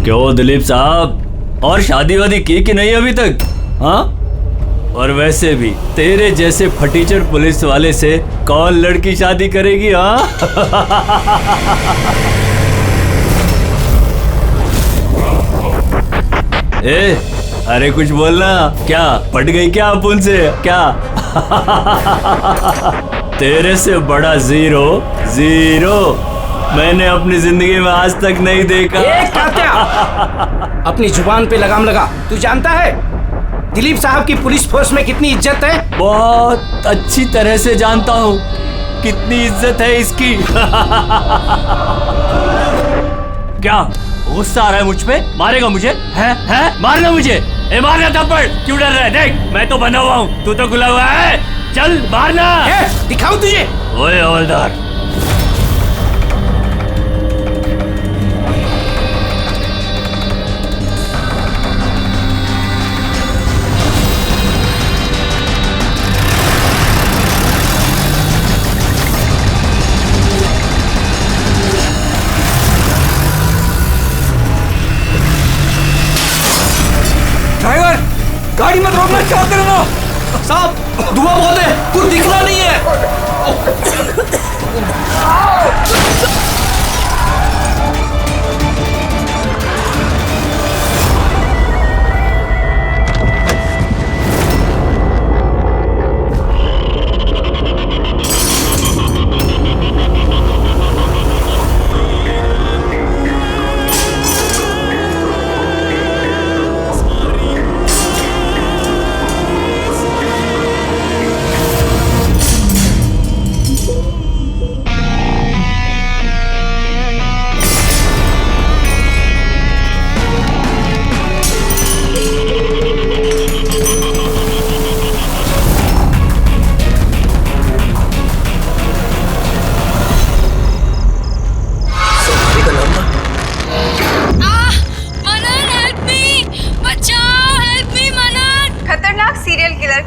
क्यों दिलीप साहब, और शादी वादी की कि नहीं अभी तक? हाँ, और वैसे भी तेरे जैसे फटीचर पुलिस वाले से कौन लड़की शादी करेगी? हाँ ए, अरे कुछ बोलना। क्या पट गई क्या अपुन से? क्या तेरे से बड़ा जीरो जीरो मैंने अपनी जिंदगी में आज तक नहीं देखा। क्या अपनी जुबान पे लगाम लगा। तू जानता है दिलीप साहब की पुलिस फोर्स में कितनी इज्जत है? बहुत अच्छी तरह से जानता हूँ कितनी इज्जत है इसकी। क्या गुस्सा आ रहा है मुझ पे? मारेगा मुझे? है मारना मुझे? ए मारना थप्पड़, क्यों डर रहा है? देख मैं तो बना हुआ हूँ, तू तो खुला हुआ है। चल मारना। दिखाऊं तुझे? ओए हवलदार, गाड़ी मत रोकना। क्या कर रहे हो साहब? धुआं बहुत है, कुछ दिखना नहीं है।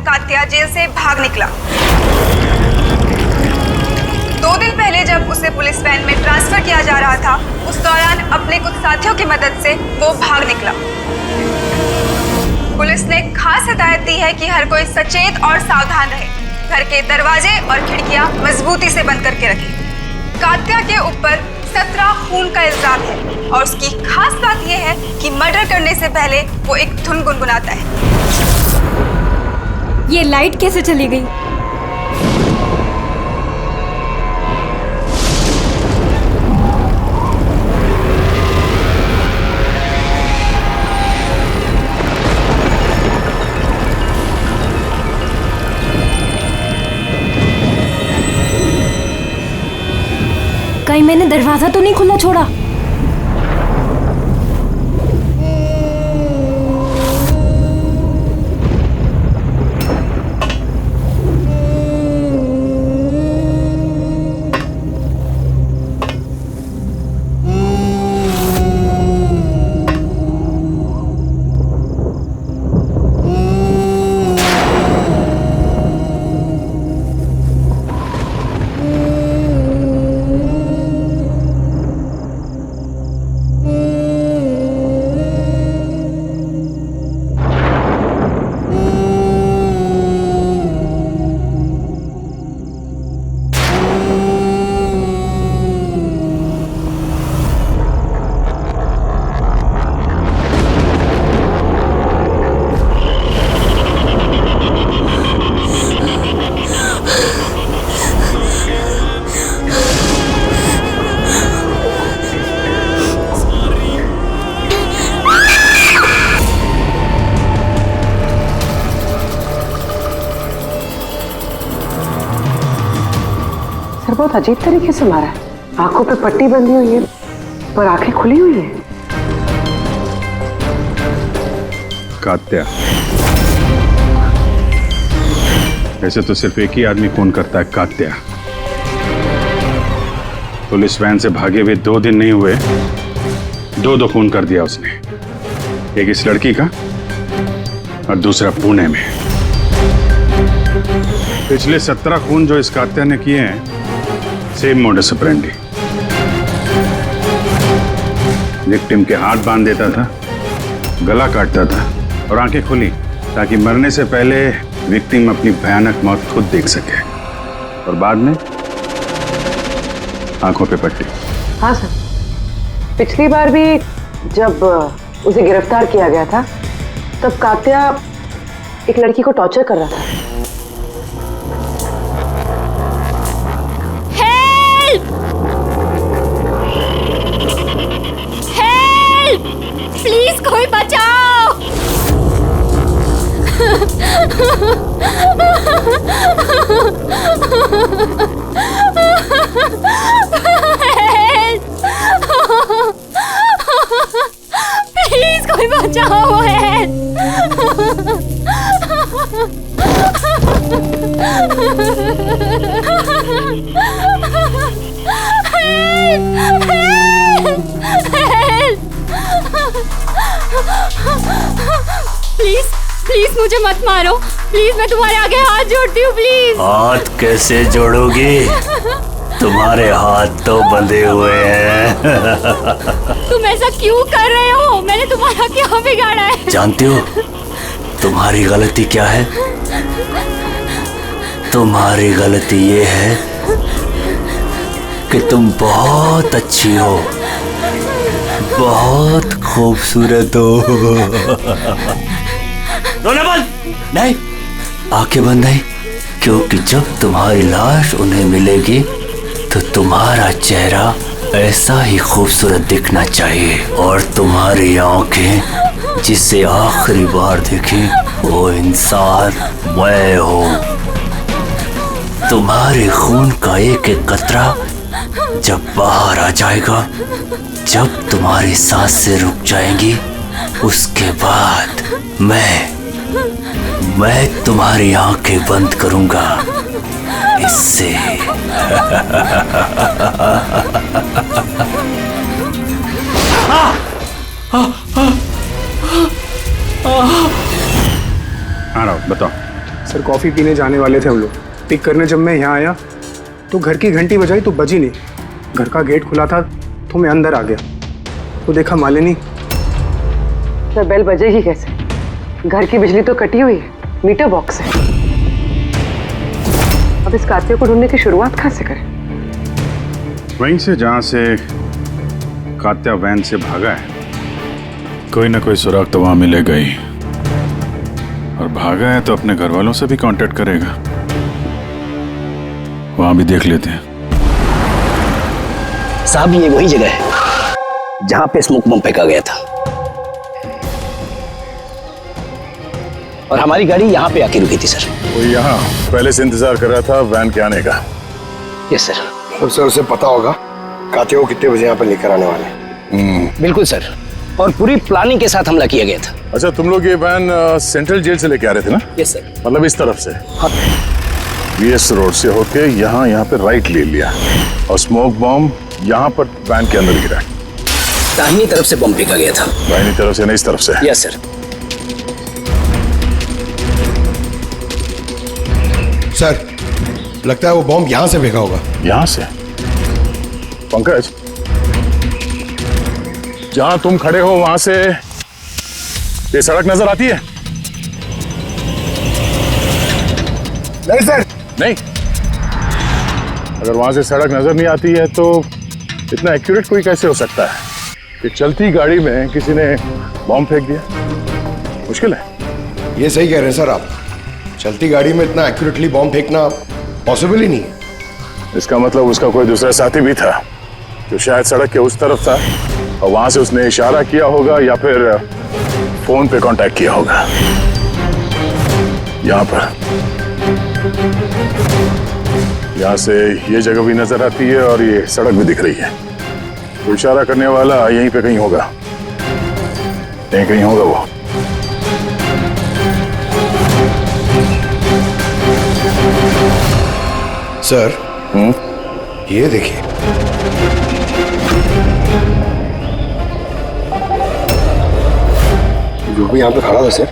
कात्या जेल से भाग निकला। 2 दिन पहले जब उसे पुलिस वैन में ट्रांसफर किया जा रहा था, उस दौरान अपने कुछ साथियों की मदद से वो भाग निकला। पुलिस ने खास हिदायत दी है कि हर कोई सचेत और सावधान रहे, घर के दरवाजे और खिड़कियां मजबूती से बंद करके रखे। कात्या के ऊपर 17 खून का इल्जाम है और उसकी खास बात यह है कि मर्डर करने से पहले वो एक धुन गुनगुनाता है। ये लाइट कैसे चली गई? कहीं मैंने दरवाजा तो नहीं खुला छोड़ा? बहुत अजीब तरीके से मारा है। आंखों पे पट्टी बंधी हुई है पर आंखें खुली हुई है। कात्या, वैसे तो सिर्फ एक ही आदमी खून करता है, कात्या। पुलिस वैन से भागे हुए 2 दिन नहीं हुए, 2 खून कर दिया उसने। एक इस लड़की का और दूसरा पुणे में। पिछले 17 खून जो इस कात्या ने किए हैं, सेम मोडस ऑपरेंडी। विक्टिम के हाथ बांध देता था, गला काटता था और आंखें खुली ताकि मरने से पहले विक्टिम अपनी भयानक मौत खुद देख सके, और बाद में आंखों पे पट्टी। हाँ सर, पिछली बार भी जब उसे गिरफ्तार किया गया था तब कात्या एक लड़की को टॉर्चर कर रहा था। प्लीज कोई बचाओ। प्लीज कोई बचाओ। प्लीज प्लीज मुझे मत मारो, प्लीज मैं तुम्हारे आगे हाथ जोड़ती हूँ, प्लीज। हाथ कैसे जोड़ोगी? तुम्हारे हाथ तो बंधे हुए हैं। तुम ऐसा क्यों कर रहे हो? मैंने तुम्हारा क्या बिगाड़ा है? जानती हो तुम्हारी गलती क्या है? तुम्हारी गलती ये है कि तुम बहुत अच्छी हो, बहुत खूबसूरत हो। रोना बंद नहीं, आंखें बंद नहीं, क्योंकि जब तुम्हारी लाश उन्हें मिलेगी तो तुम्हारा चेहरा ऐसा ही खूबसूरत दिखना चाहिए, और तुम्हारी आंखें जिसे आखिरी बार देखी वो इंसान मैं हूँ। तुम्हारे खून का एक एक कतरा जब बाहर आ जाएगा, जब तुम्हारी सांसें रुक जाएंगी, उसके बाद मैं तुम्हारी आंखें बंद करूंगा। इससे हाँ राव, बताओ। सर कॉफ़ी पीने जाने वाले थे हम लोग। पिक करने जब मैं यहाँ आया तो घर की घंटी बजाई तो बजी नहीं। घर का गेट खुला था तो मैं अंदर आ गया तो देखा मालिनी। सर बेल बजेगी कैसे? घर की बिजली तो कटी हुई है, मीटर बॉक्स है। अब इस कात्या को ढूंढने की शुरुआत कहाँ से करें? वहीं से जहां से कात्या वैन से भागा है। कोई ना कोई सुराग तो वहां मिलेगा ही, और भागा है तो अपने घर वालों से भी कांटेक्ट करेगा। वहां भी देख लेते हैं। साहब ये वही जगह है जहां पे स्मोक बम फेंका गया था, और हमारी गाड़ी यहाँ पे आके रुकी थी सर। वो यहाँ पहले से इंतजार कर रहा था वैन के आने का। Yes sir. तो सर उसे पता होगा कात्या को कितने बजे यहाँ पर लेकर आने वाले? बिल्कुल सर, और पूरी प्लानिंग के साथ हमला किया गया था। अच्छा, तुम लोग ये वैन सेंट्रल जेल से लेके आ रहे थे ना? Yes sir. मतलब इस तरफ से? हाँ। बीएस रोड से होके यहाँ पे राइट ले लिया, और स्मोक बॉम्ब यहाँ पर वैन के अंदर गिरा। दाहिनी तरफ से बम फेंका गया था। दाहिनी तरफ से नहीं, इस तरफ से? Yes sir. सर लगता है वो बॉम्ब यहाँ से फेंका होगा। यहाँ से? पंकज, जहां तुम खड़े हो वहां से ये सड़क नजर आती है? नहीं सर। नहीं? अगर वहां से सड़क नजर नहीं आती है तो इतना एक्यूरेट कोई कैसे हो सकता है कि चलती गाड़ी में किसी ने बॉम्ब फेंक दिया? मुश्किल है। ये सही कह रहे हैं सर आप, चलती गाड़ी में इतना एक्यूरेटली बॉम्ब फेंकना पॉसिबल ही नहीं है। इसका मतलब उसका कोई दूसरा साथी भी था जो शायद सड़क के उस तरफ था, और वहां से उसने इशारा किया होगा या फिर फोन पे कांटेक्ट किया होगा। यहाँ से ये जगह भी नजर आती है और ये सड़क भी दिख रही है। तो इशारा करने वाला यहीं पे कहीं होगा, यहीं कहीं होगा वो। सर ये देखिए, जो भी यहाँ पे खड़ा था सर,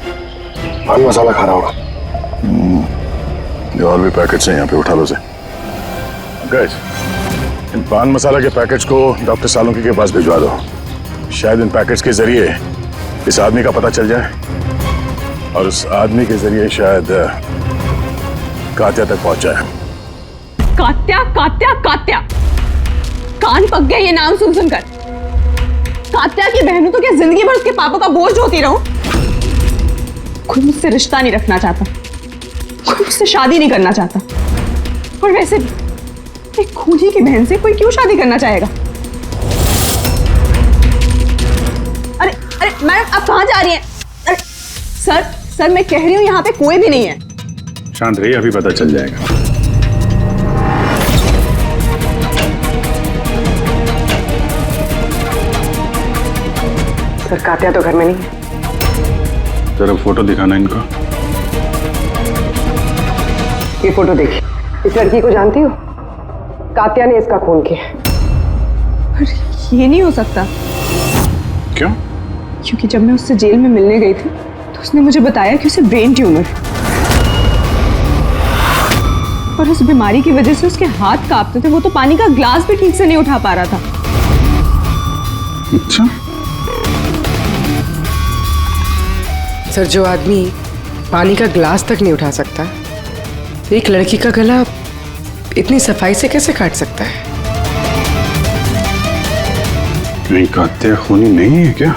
पान मसाला खा रहा होगा। ये और भी पैकेट्स हैं यहाँ पे, उठा लो से। गाइस, इन पान मसाला के पैकेट्स को डॉक्टर सालुंकी के पास भिजवा दो। शायद इन पैकेट्स के जरिए इस आदमी का पता चल जाए और उस आदमी के जरिए शायद कात्या तक पहुंच जाए। कात्या कात्या कात्या, कान पक गया ये नाम सुन सुनकर। कात्या की बहन तो क्या जिंदगी भर उसके पापा का बोझ होती रहूं? कोई मुझसे रिश्ता नहीं रखना चाहता, कोई मुझसे शादी नहीं करना चाहता। और वैसे भी एक खूनी की बहन से कोई क्यों शादी करना चाहेगा? अरे अरे मैडम, आप कहाँ जा रही हैं? अरे सर मैं कह रही हूँ यहाँ पे कोई भी नहीं है। शांत रहिए, अभी पता चल जाएगा। सर कात्या तो घर में नहीं है। जरा फोटो दिखाना इनको। ये फोटो देखिए, इस लड़की को जानती हो? कात्या ने इसका खून किया। ये नहीं हो सकता। क्यों? क्योंकि जब मैं उससे जेल में मिलने गई थी तो उसने मुझे बताया कि उसे ब्रेन ट्यूमर है और उस बीमारी की वजह से उसके हाथ कांपते थे। वो तो पानी का ग्लास भी ठीक से नहीं उठा पा रहा था। अच्छा। सर, जो आदमी पानी का ग्लास तक नहीं उठा सकता, एक लड़की का गला इतनी सफाई से कैसे काट सकता है? नहीं, कात्या खूनी नहीं है क्या?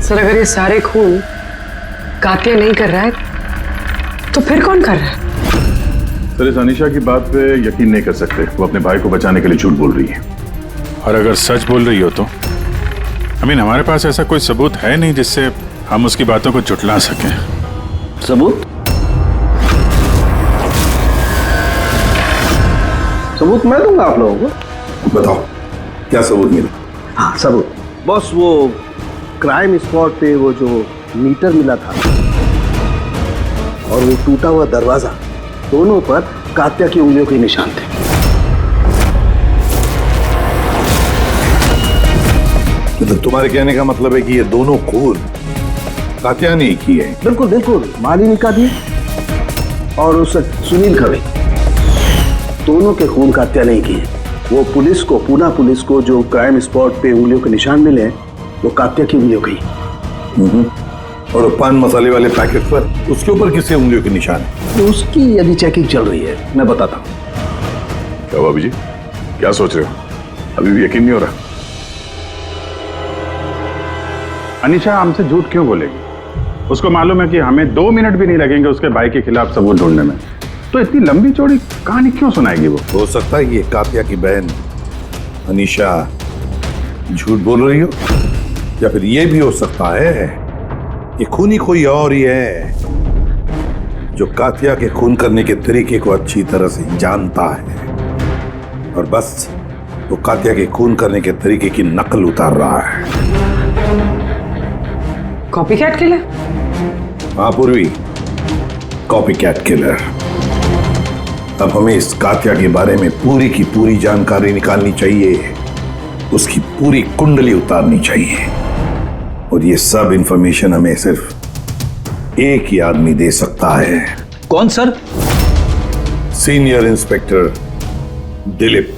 सर, अगर ये सारे खून कात्या नहीं कर रहा है तो फिर कौन कर रहा है? सर, इस अनीशा की बात पे यकीन नहीं कर सकते। वो अपने भाई को बचाने के लिए झूठ बोल रही है। और अगर सच बोल रही हो तो हमारे पास ऐसा कोई सबूत है नहीं जिससे हम उसकी बातों को झुठला सकें। सबूत? सबूत मैं दूंगा आप लोगों को। बताओ क्या सबूत मिला? हाँ, सबूत बॉस, वो क्राइम स्पॉट पे वो जो मीटर मिला था और वो टूटा हुआ दरवाजा, दोनों पर कात्या की उंगलियों के निशान थे। तो तुम्हारे कहने का मतलब है कि ये दोनों खून कात्या ने किए हैं? बिल्कुल बिल्कुल, मालिनी का भी और उस सुनील का भी। दोनों के खून कात्या नहीं किए। वो पुलिस को, पूना पुलिस को जो क्राइम स्पॉट पे उंगलियों के निशान मिले हैं, वो कात्या की उंगलियों की। और पान मसाले वाले पैकेट पर उसके ऊपर किसके उंगलियों के निशान है? तो उसकी अभी चेकिंग चल रही है, मैं बताता हूँ। क्या भाभी जी, क्या सोच रहे हो? अभी भी यकीन नहीं हो रहा? अनीशा हमसे झूठ क्यों बोलेगी? उसको मालूम है कि हमें 2 मिनट भी नहीं लगेंगे उसके भाई के खिलाफ सबूत ढूंढने में। तो इतनी लंबी चौड़ी कहानी क्यों सुनाएगी वो? हो सकता है ये कात्या की बहन अनीशा झूठ बोल रही हो, या फिर ये भी हो सकता है कि खूनी कोई और ही है जो कात्या के खून करने के तरीके को अच्छी तरह से जानता है और बस वो कात्या के खून करने के तरीके की नकल उतार रहा है। Copycat killer? हाँ पूर्वी, कॉपीकैट किलर। अब हमें इस कात्या के बारे में पूरी की पूरी जानकारी निकालनी चाहिए, उसकी पूरी कुंडली उतारनी चाहिए और ये सब इंफॉर्मेशन हमें सिर्फ एक ही आदमी दे सकता है। कौन सर? Senior inspector Dilip.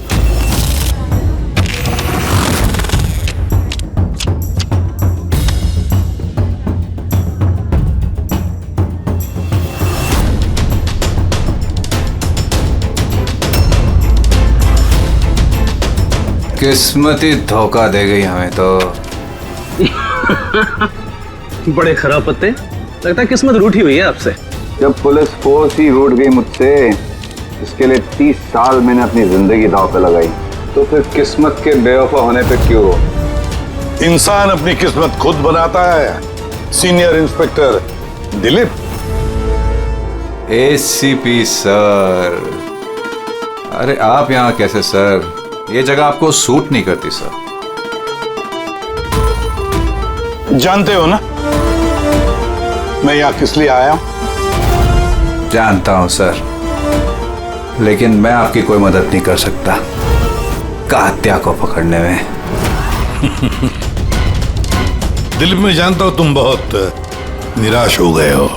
किस्मत ही धोखा दे गई हमें तो। बड़े खराब पत्ते, लगता है किस्मत रूठी हुई है आपसे। जब पुलिस फोर्स ही रूठ गई मुझसे, इसके लिए 30 साल मैंने अपनी जिंदगी दांव पे लगाई, तो फिर किस्मत के बेवफा होने पे क्यों हो? इंसान अपनी किस्मत खुद बनाता है, senior inspector Dilip. ACP sir, अरे आप यहाँ कैसे सर? ये जगह आपको सूट नहीं करती सर। जानते हो ना मैं यहाँ किस लिए आया? जानता हूं सर, लेकिन मैं आपकी कोई मदद नहीं कर सकता कात्या को पकड़ने में। दिलीप, मैं जानता हूं तुम बहुत निराश हो गए हो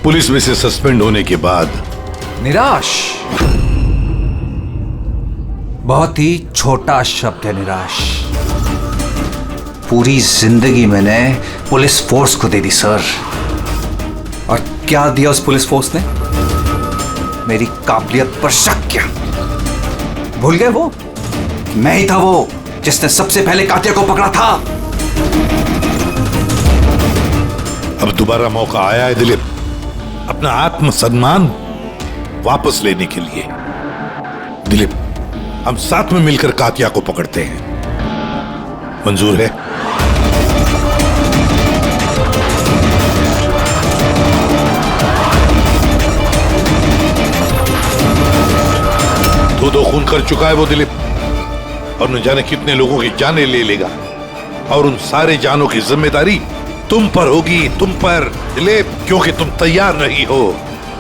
पुलिस में से सस्पेंड होने के बाद। निराश बहुत ही छोटा शब्द है निराश। पूरी जिंदगी मैंने पुलिस फोर्स को दे दी सर। और क्या दिया उस पुलिस फोर्स ने? मेरी काबिलियत पर शक किया। भूल गए वो? मैं ही था वो जिसने सबसे पहले कातिया को पकड़ा था। अब दोबारा मौका आया है दिलीप अपना आत्मसम्मान वापस लेने के लिए। दिलीप, हम साथ में मिलकर कातिया को पकड़ते हैं, मंजूर है? दो खून कर चुका है वो दिलीप, और न जाने कितने लोगों की जानें ले लेगा, और उन सारे जानों की जिम्मेदारी तुम पर होगी, तुम पर दिलीप, क्योंकि तुम तैयार नहीं हो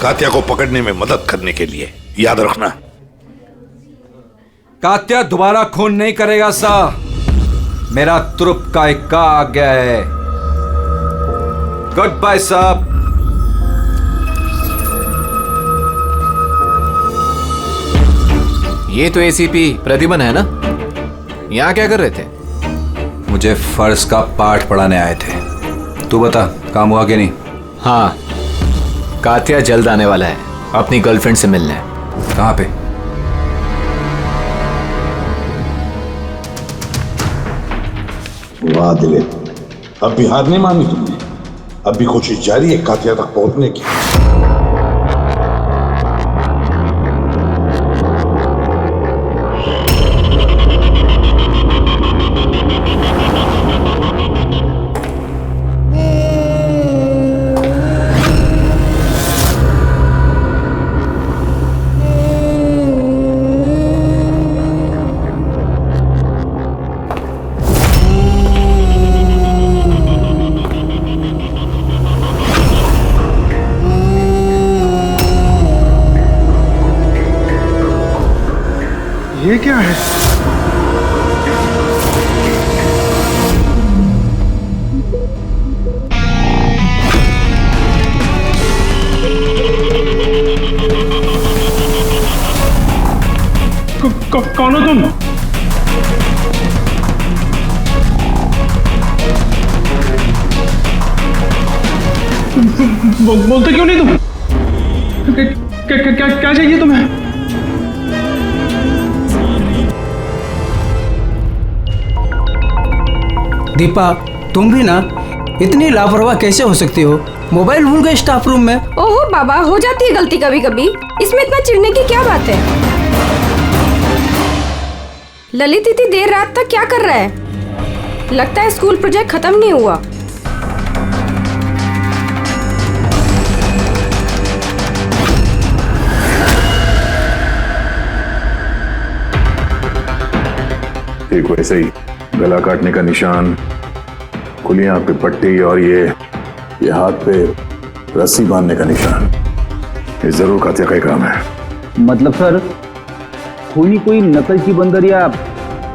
कातिया को पकड़ने में मदद करने के लिए। याद रखना। कात्या दोबारा खून नहीं करेगा साहब। मेरा तुरुप का इक्का आ गया है। गुड बाय साहब। ये तो एसीपी प्रद्युमन है ना? यहाँ क्या कर रहे थे? मुझे फर्ज का पाठ पढ़ाने आए थे। तू बता, काम हुआ कि नहीं? हाँ, कातिया जल्द आने वाला है अपनी गर्लफ्रेंड से मिलने। कहाँ पे? वाह दिलीप, अब भी हार नहीं मानी तुमने। अब भी कोशिश जारी है कातिया तक पहुंचने की। ये क्या है? कौन हो तुम? बोलते क्यों नहीं तुम? क्या चाहिए तुम्हें? दीपा, तुम भी ना इतनी लापरवाह कैसे हो सकती हो? मोबाइल भूल गए स्टाफ रूम में। ओहो बाबा, हो जाती है गलती कभी कभी, इसमें इतना चिढ़ने की क्या बात है? ललित इतनी देर रात तक क्या कर रहा है? लगता है स्कूल प्रोजेक्ट खत्म नहीं हुआ। एक वैसे ही गला काटने का निशान, खुली आंख पे पट्टी, और ये हाथ पे रस्सी बांधने का निशान। ये जरूर कातिया का ही काम है। मतलब सर, खूनी कोई नकल की बंदर या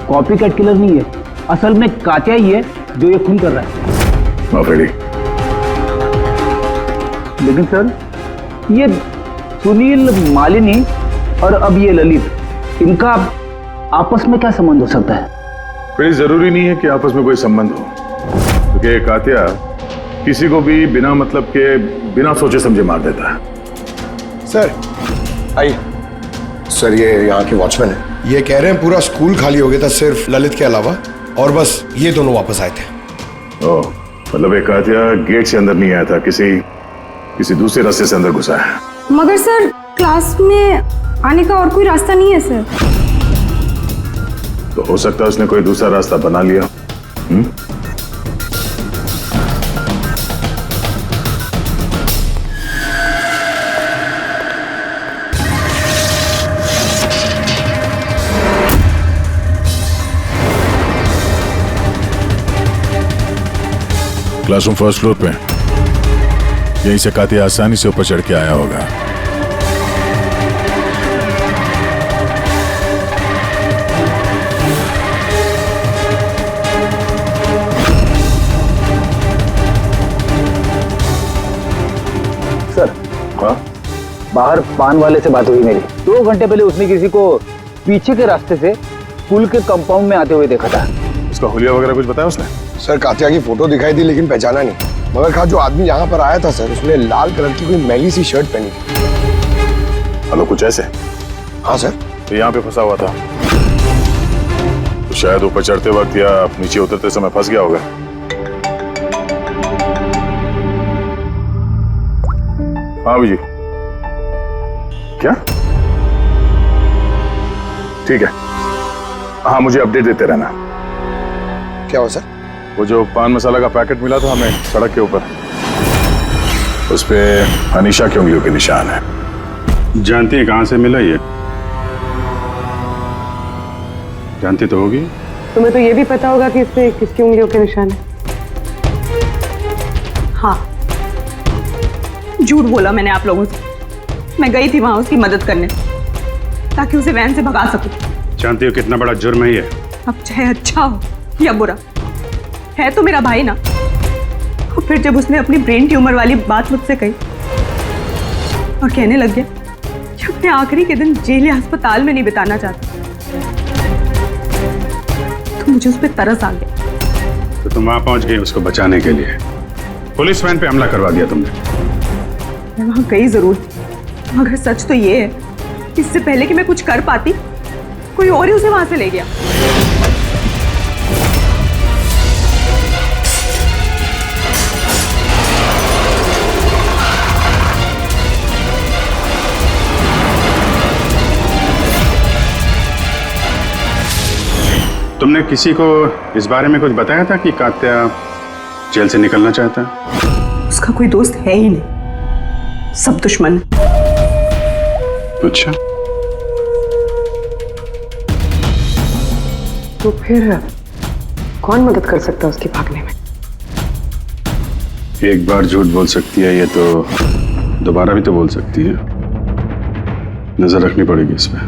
कॉपी कैट किलर नहीं है, असल में कातिया ही है जो ये खून कर रहा है। माफेड़ी। लेकिन सर, ये सुनील, मालिनी और अब ये ललित, इनका आपस में क्या संबंध हो सकता है? फिर जरूरी नहीं है कि आपस में कोई संबंध हो, क्योंकि कातिया किसी को भी बिना मतलब के, बिना सोचे समझे मार देता है। सर आइए। सर, ये यहाँ के वॉचमैन है। ये कह रहे हैं पूरा स्कूल खाली हो गया था सिर्फ ललित के अलावा, और बस ये दोनों वापस आए थे। ओह, मतलब एक कातिया गेट से अंदर नहीं आया था, किसी दूसरे रास्ते से अंदर घुसा है। मगर सर, क्लास में आने का और कोई रास्ता नहीं है सर। तो हो सकता है उसने कोई दूसरा रास्ता बना लिया। क्लासरूम फर्स्ट फ्लोर पे, यहीं से कातिया आसानी से ऊपर चढ़ के आया होगा। सर, बाहर पान वाले से बात हुई मेरी। 2 घंटे पहले उसने किसी को पीछे के रास्ते से स्कूल के कंपाउंड में आते हुए देखा था। उसका हुलिया वगैरह कुछ बताया उसने? सर कात्या की फोटो दिखाई थी लेकिन पहचाना नहीं। मगर कहा जो आदमी यहाँ पर आया था सर, उसने लाल कलर की कोई मैली सी शर्ट पहनी थी। हेलो, कुछ ऐसे? हाँ सर। तो यहाँ पे फंसा हुआ था तो शायद ऊपर चढ़ते वक्त या नीचे उतरते समय फंस गया होगा। हाँ जी, क्या? ठीक है, हाँ मुझे अपडेट देते रहना। क्या हो सर? वो जो पान मसाला का पैकेट मिला था हमें सड़क के ऊपर, उस पे अनीशा की उंगलियों के निशान है। जानती है कहां से मिला ये? जानती तो होगी। तुम्हें तो ये भी पता होगा कि इस पे किसकी उंगलियों के निशान है। हाँ, झूठ बोला मैंने आप लोगों से। मैं गई थी वहां उसकी मदद करने ताकि उसे वैन से भगा सकूं। जानती हो कितना बड़ा जुर्म है ये? अब चाहे अच्छा हो या बुरा, है तो मेरा भाई ना। और फिर जब उसने अपनी ब्रेन ट्यूमर वाली बात मुझसे कही और कहने लग गया कि अपने आखिरी के दिन जेल या अस्पताल में नहीं बिताना चाहता, तो मुझे उस पर तरस आ गया। तो तुम वहां पहुंच गई उसको बचाने के लिए, पुलिस वैन पे हमला करवा दिया तुमने। मैं वहां गई जरूर थी, मगर सच तो ये है, इससे पहले कि मैं कुछ कर पाती, कोई और ही उसे वहां से ले गया। तुमने किसी को इस बारे में कुछ बताया था कि कात्या जेल से निकलना चाहता है? उसका कोई दोस्त है ही नहीं, सब दुश्मन। अच्छा, तो फिर कौन मदद कर सकता है उसके भागने में? एक बार झूठ बोल सकती है ये तो दोबारा भी तो बोल सकती है। नजर रखनी पड़ेगी इस पे।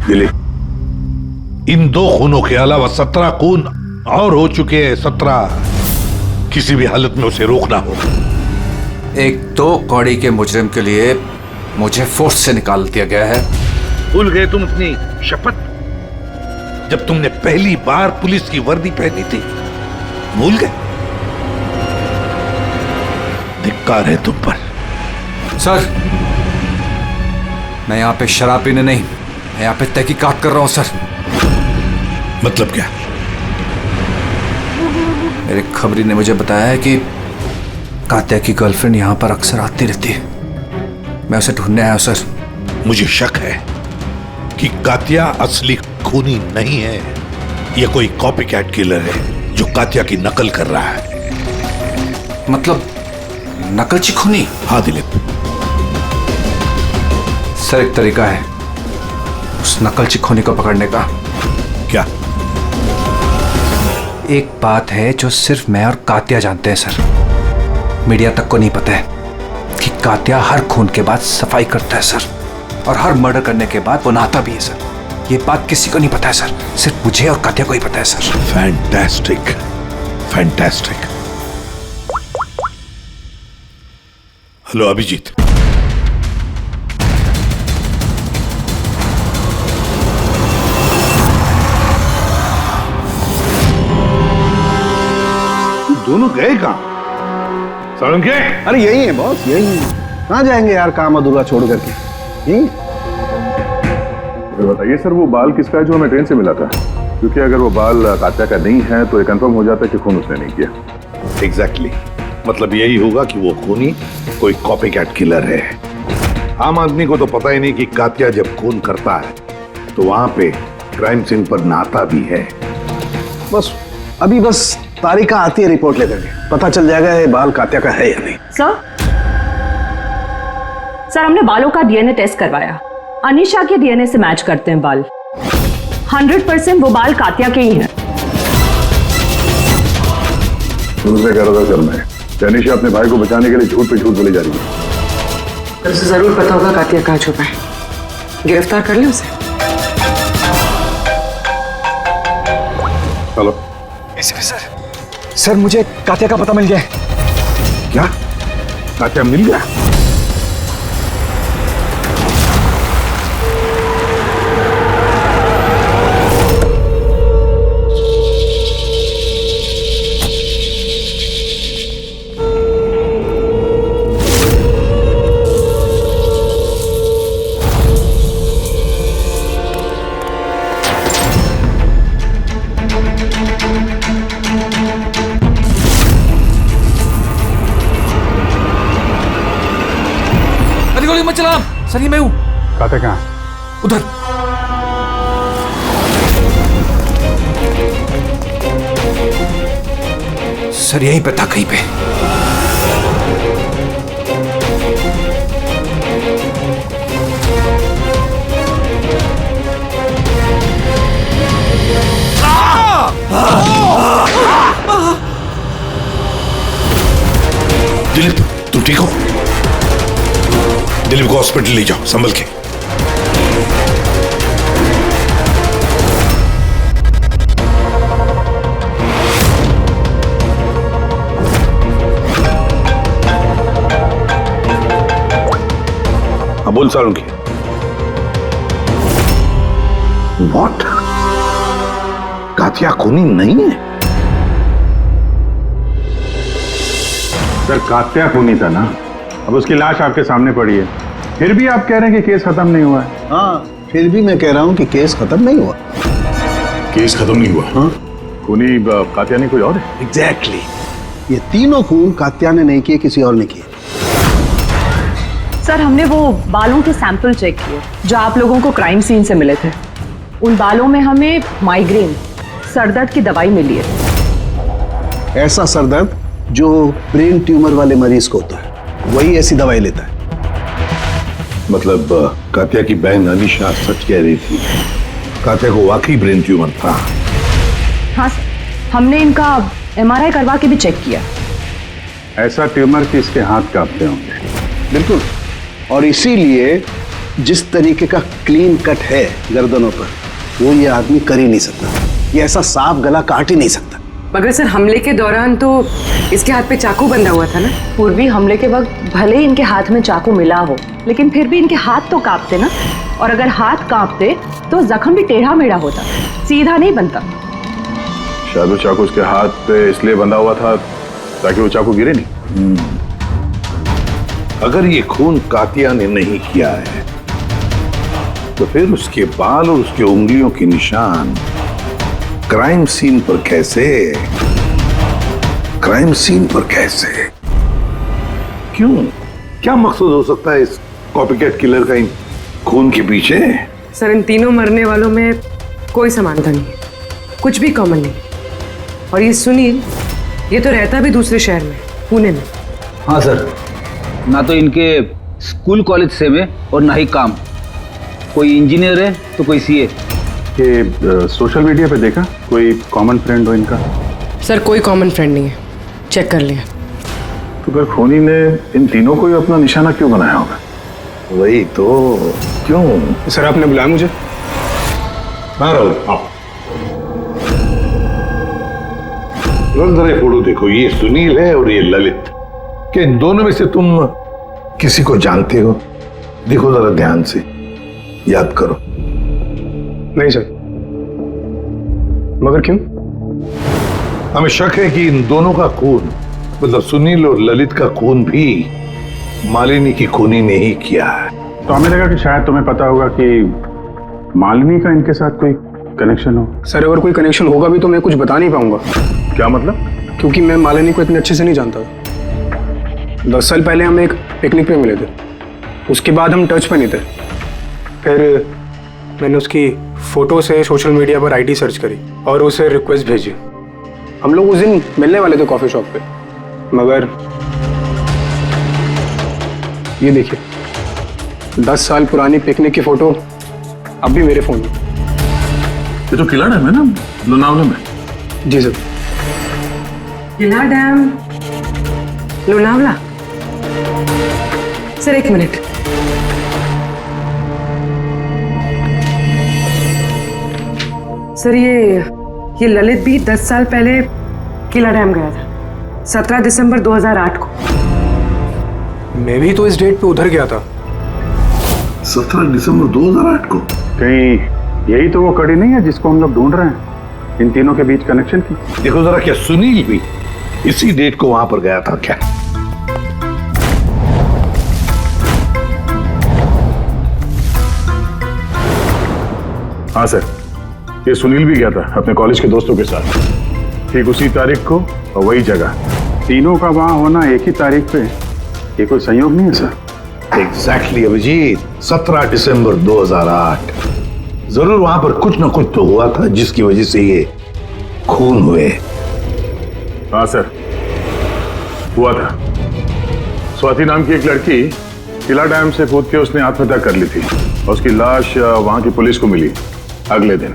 दिलीप, इन 2 खूनों के अलावा 17 खून और हो चुके हैं। 17। किसी भी हालत में उसे रोकना होगा। एक 2 कौड़ी के मुजरिम के लिए मुझे फोर्स से निकाल दिया गया है। भूल गए तुम अपनी शपथ जब तुमने पहली बार पुलिस की वर्दी पहनी थी? भूल गए? धिक्कार है तुम पर। सर, मैं यहाँ पे शराब पीने नहीं, मैं यहाँ पे तहकीकात कर रहा हूँ सर। मतलब क्या? मेरे खबरी ने मुझे बताया है कि कात्या की गर्लफ्रेंड यहाँ पर अक्सर आती रहती है। मैं उसे ढूंढने आया हूँ सर। मुझे शक है कि कात्या असली खूनी नहीं है। यह कोई कॉपी कैट किलर है जो कात्या की नकल कर रहा है। मतलब नकलची खूनी? हाँ दिलीप, सर एक तरीका है उस नकलची खूनी को पकड़ने का। क्या? एक बात है जो सिर्फ मैं और कात्या जानते हैं सर, मीडिया तक को नहीं पता है कि कात्या हर खून के बाद सफाई करता है सर, और हर मर्डर करने के बाद वो नहाता भी है सर। ये बात किसी को नहीं पता है सर, सिर्फ मुझे और कात्या को ही पता है sir. Fantastic, fantastic. Hello Abhijit, दोनों गए कहाँ? सालुंके? अरे यही है बॉस, यही है। कहाँ जाएंगे यार काम अधूरा छोड़ करके? यही। बताइए सर, वो बाल किसका है जो हमें ट्रेन से मिला था? क्योंकि अगर वो बाल कात्या का नहीं है तो ये कंफर्म हो जाता है कि खून उसने नहीं किया। एग्जैक्टली, मतलब यही होगा कि वो खूनी कोई कॉपी कैट किलर है। आम आदमी को तो पता ही नहीं कि कात्या जब खून करता है तो वहां पे क्राइम सीन पर नहाता भी है। बस अभी बस तारिका आती है रिपोर्ट लेकर के, पता चल जाएगा ये बाल कात्या का है या नहीं। सर हमने बालों का डीएनए टेस्ट करवाया, अनीशा के डीएनए से मैच करते हैं बाल। 100% वो बाल कात्या के ही हैं। तुमसे कह रहा था सर मैं, अनीशा अपने भाई को बचाने के लिए झूठ पे झूठ बोली जा रही है। उसे जरूर पता होगा कात्या कहाँ छुपा है, गिरफ्तार कर ले उसे। हेलो एसीपी सर, सर मुझे कात्या का पता मिल गया है। क्या? कात्या मिल गया? सर ये मैं हूं। कात्या कहाँ? उधर। सर यहीं पे था कहीं पे। दिलीप तुम ठीक हो? दिलीप को हॉस्पिटल ले जाओ संभल के। हाँ बोल सारुंखी। व्हाट? कात्या खूनी नहीं है? सर कात्या खूनी था ना, अब उसकी लाश आपके सामने पड़ी है, फिर भी आप कह रहे हैं कि केस खत्म नहीं हुआ है। हाँ, फिर भी मैं कह रहा हूँ कि केस खत्म नहीं हुआ। केस खत्म नहीं हुआ? हाँ? खूनी कात्या ने कोई और है? एग्जैक्टली। ये तीनों खून कात्या ने नहीं किए, किसी और ने किए। सर हमने वो बालों के सैंपल चेक किए जो आप लोगों को क्राइम सीन से मिले थे। उन बालों में हमें माइग्रेन, सरदर्द की दवाई मिली है। ऐसा सरदर्द जो ब्रेन ट्यूमर वाले मरीज को होता है, वही ऐसी दवाई लेता है। मतलब कात्या की बहन अनीशा सच कह रही थी, कात्या को वाकई ब्रेन ट्यूमर था। हाँ सर, हमने इनका MRI करवा के भी चेक किया। ऐसा ट्यूमर कि इसके हाथ कांपते होंगे। बिल्कुल, और इसीलिए जिस तरीके का क्लीन कट है गर्दनों पर, वो ये आदमी कर ही नहीं सकता। ये ऐसा साफ गला काट ही नहीं सकता। मगर सर हमले के दौरान तो इसके हाथ पे चाकू बंधा हुआ था ना। पूर्वी हमले के वक्त भले ही इनके हाथ में चाकू मिला हो, लेकिन फिर भी इनके हाथ तो कांपते ना, और अगर हाथ कांपते तो जख्म भी टेढ़ा मेढ़ा होता, सीधा नहीं बनता। शायद वो चाकू उसके हाथ पे इसलिए बंधा हुआ था ताकि वो चाकू गिरे नहीं। अगर ये खून कात्या ने नहीं किया है तो फिर उसके बाल और उसके उंगलियों के निशान क्राइम सीन पर कैसे? क्राइम सीन पर कैसे? क्यों? क्या मकसद हो सकता है इस कॉपीकैट किलर का इन खून के पीछे? सर इन तीनों मरने वालों में कोई समानता नहीं, कुछ भी कॉमन नहीं। और ये सुनील, ये तो रहता भी दूसरे शहर में, पुणे में। हाँ सर, ना तो इनके स्कूल कॉलेज से में और ना ही काम। कोई इंजीनियर है तो कोई CA। ये सोशल मीडिया पे देखा कोई कॉमन फ्रेंड हो इनका? सर कोई कॉमन फ्रेंड नहीं है, चेक कर लिया। तो फिर खूनी ने इन तीनों को ही अपना निशाना क्यों बनाया होगा? वही तो, क्यों? सर आपने बुलाया मुझे? हाँ राहुल, आओ। जरा फोटो देखो, ये सुनील है और ये ललित। क्या इन दोनों में से तुम किसी को जानते हो? देखो जरा ध्यान से, याद करो। नहीं सर। मगर क्यों? हमें शक है कि इन दोनों का खून, मतलब सुनील और ललित का खून भी मालिनी की खूनी ने ही किया है। तो हमें लगा कि शायद तुम्हें पता होगा कि मालिनी का इनके साथ कोई कनेक्शन हो। सर अगर कोई कनेक्शन होगा भी तो मैं कुछ बता नहीं पाऊंगा। क्या मतलब? क्योंकि मैं मालिनी को इतने अच्छे से नहीं जानता। 10 साल पहले हम एक पिकनिक पे मिले थे, उसके बाद हम टच पे नहीं थे। फिर मैंने उसकी फोटो से सोशल मीडिया पर ID सर्च करी और उसे रिक्वेस्ट भेजी। हम लोग उस दिन मिलने वाले थे कॉफी शॉप पे, मगर ये देखिए 10 साल पुरानी पिकनिक की फोटो अब भी मेरे फोन में। ये तो किला डैम है ना लोनावला में? जी सर। किला डैम, लोनावला। सर एक मिनट। सर ये ललित भी 10 साल पहले किला डैम गया था, 17 दिसंबर 2008 को। मैं भी तो इस डेट पे उधर गया था। 17 दिसंबर 2008 को? कहीं यही तो वो कड़ी नहीं है जिसको हम लोग ढूंढ रहे हैं, इन तीनों के बीच कनेक्शन की? देखो जरा, क्या सुनील भी इसी डेट को वहां पर गया था क्या? हाँ सर, ये सुनील भी गया था अपने कॉलेज के दोस्तों के साथ, ठीक उसी तारीख को और वही जगह। तीनों का वहां होना एक ही तारीख पे, ये कोई संयोग नहीं है सर? एग्जैक्टली अभिजीत, 17 दिसंबर 2008। जरूर वहां पर कुछ ना कुछ तो हुआ था जिसकी वजह से ये खून हुए। हाँ सर, हुआ था। स्वाति नाम की एक लड़की किला डैम से कूद के उसने आत्महत्या कर ली थी और उसकी लाश वहां की पुलिस को मिली अगले दिन।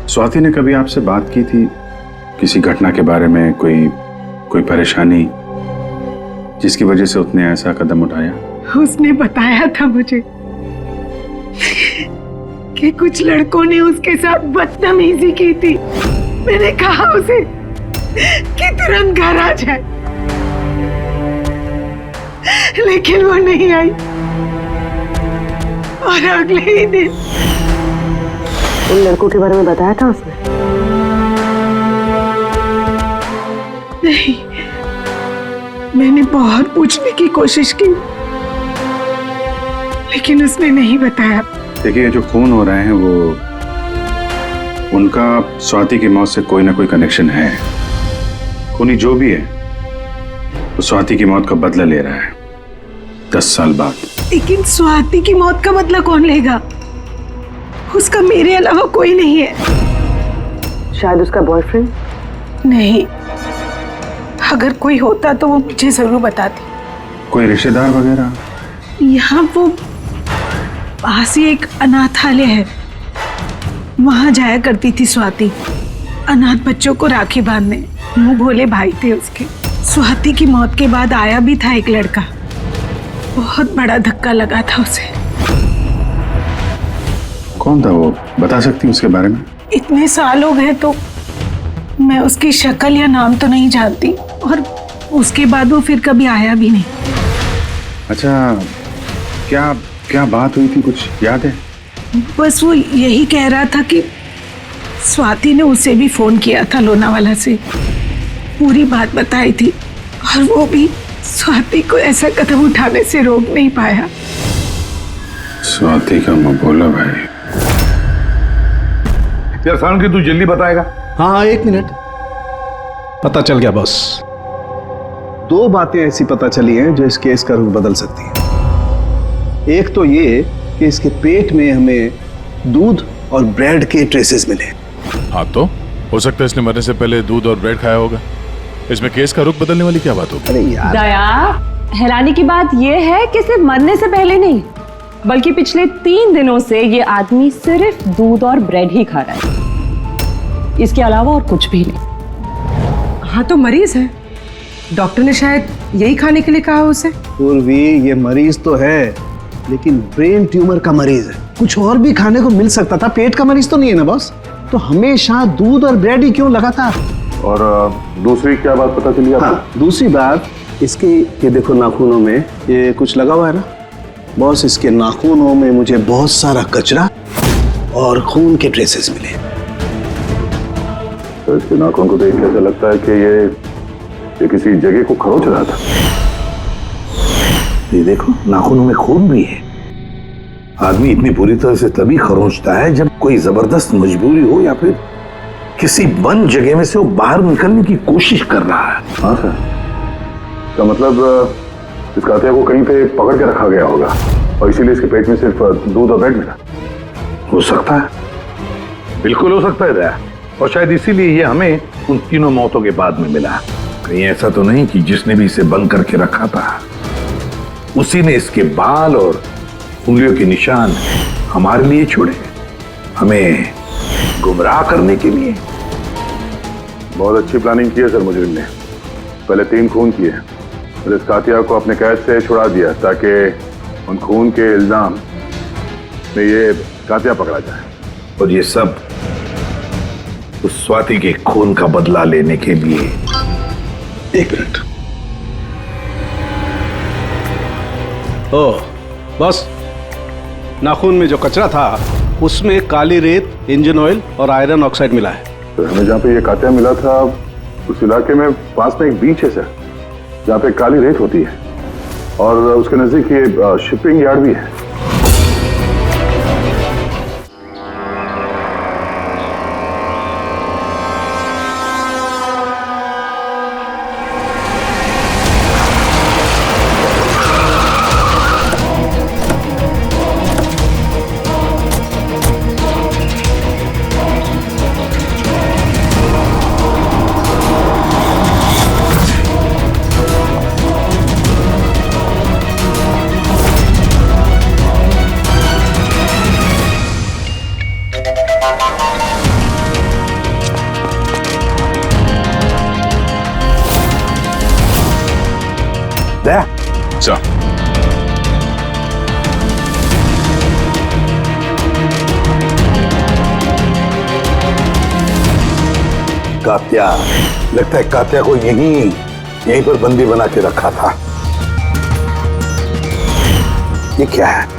स्वाति ने कभी आपसे बात की थी किसी घटना के बारे में, कोई परेशानी जिसकी वजह से उसने ऐसा कदम उठाया? उसने बताया था मुझे कि कुछ लड़कों ने उसके साथ बदतमीजी की थी। मैंने कहा उसे कि तुरंत घर आ जाए, लेकिन वो नहीं आई और अगले ही दिन उन लड़कों के बारे में बताया था उसने? नहीं, मैंने बहुत पूछने की कोशिश की लेकिन उसने नहीं बताया। देखिए, जो खून हो रहे हैं वो उनका स्वाति की मौत से कोई ना कोई कनेक्शन है। खूनी जो भी है वो स्वाति की मौत का बदला ले रहा है 10 साल बाद। लेकिन स्वाति की मौत का बदला कौन लेगा? उसका मेरे अलावा कोई नहीं है। शायद उसका बॉयफ्रेंड? नहीं, अगर कोई होता तो वो मुझे जरूर बताती। कोई रिश्तेदार वगैरह? यहाँ वो पास ही एक अनाथालय है, वहां जाया करती थी स्वाति अनाथ बच्चों को राखी बांधने। मुंह भोले भाई थे उसके। स्वाति की मौत के बाद आया भी था एक लड़का, बहुत बड़ा धक्का लगा था उसे। कौन था वो, बता सकती हैं उसके बारे में? इतने साल हो गए तो मैं उसकी शक्ल या नाम तो नहीं जानती, और उसके बाद वो फिर कभी आया भी नहीं। अच्छा, क्या बात हुई थी, कुछ याद है? बस वो यही कह रहा था कि स्वाति ने उसे भी फोन किया था लोनावाला से, पूरी बात बताई थी, और वो भी स्वाति को ऐसा कदम उठाने से रोक नहीं पाया। स्वाति का मबोला भाई। यार साउंड की तू जल्दी बताएगा? हाँ, 1 मिनट। पता चल गया बॉस। 2 बातें ऐसी पता चली हैं जो इस केस का रुख बदल सकती हैं। एक तो ये कि इसके पेट में हमें दूध और ब्रेड के ट्रेसेस मिले। हाँ, तो हो सकता है इसने मरने से पहले दूध और ब्रेड खाया होगा। इसमें केस का रुख बदलने वाली क्या बात होगी? अरे यार, दया, हैरानी की बात यह है कि सिर्फ मरने से पहले नहीं, बल्कि पिछले 3 दिनों से ये आदमी सिर्फ दूध और ब्रेड ही खा रहा है, इसके अलावा और कुछ भी नहीं। हाँ, तो मरीज है। डॉक्टर ने शायद यही खाने के लिए कहा उसे। पूर्वी, ये मरीज तो है, लेकिन ब्रेन ट्यूमर का मरीज है। कुछ और भी खाने को मिल सकता था, पेट का मरीज तो नहीं है ना बॉस। तो हमेशा दूध और ब्रेड ही क्यों लगातार? और दूसरी क्या बात पता चली आपको? हाँ, दूसरी बात इसके, ये देखो नाखूनों में ये कुछ लगा हुआ है ना बॉस। इसके नाखूनों में मुझे बहुत सारा कचरा और खून के ट्रेसेस मिले। तो इसके नाखून को देख के ऐसा लगता है कि ये किसी जगह को खरोच रहा था। ये देखो, नाखूनों में खून भी है। आदमी इतनी बुरी तरह से तभी खरोंचता है जब कोई जबरदस्त मजबूरी हो या फिर किसी बंद जगह में से वो बाहर निकलने की कोशिश कर रहा है। हाँ सर, का मतलब इस कातिया को कहीं पे पकड़ के रखा गया होगा और इसीलिए इसके पेट में सिर्फ दूध और ब्रेड मिला। हो सकता है, बिल्कुल हो सकता है दया। और शायद इसीलिए ये हमें उन तीनों मौतों के बाद में मिला। कहीं ऐसा तो नहीं कि जिसने भी इसे बंद करके रखा था उसी ने इसके बाल और उंगलियों के निशान हमारे लिए छोड़े, हमें गुमराह करने के लिए। बहुत अच्छी प्लानिंग की है सर मुजरिम ने। पहले 3 खून किए और इस कातिया को अपने कैद से छुड़ा दिया ताकि उन खून के इल्जाम में ये कातिया पकड़ा जाए। और ये सब उस स्वाति के खून का बदला लेने के लिए। 1 मिनट। ओह बस, नाखून में जो कचरा था उसमें काली रेत, इंजन ऑयल और आयरन ऑक्साइड मिला है। तो हमें जहाँ पे ये कातिया मिला था उस इलाके में पास में एक बीच है सर, जहाँ पे काली रेत होती है और उसके नजदीक ये शिपिंग यार्ड भी है। दया चल। कात्या, लगता है कात्या को यहीं पर बंदी बना के रखा था। ये क्या है?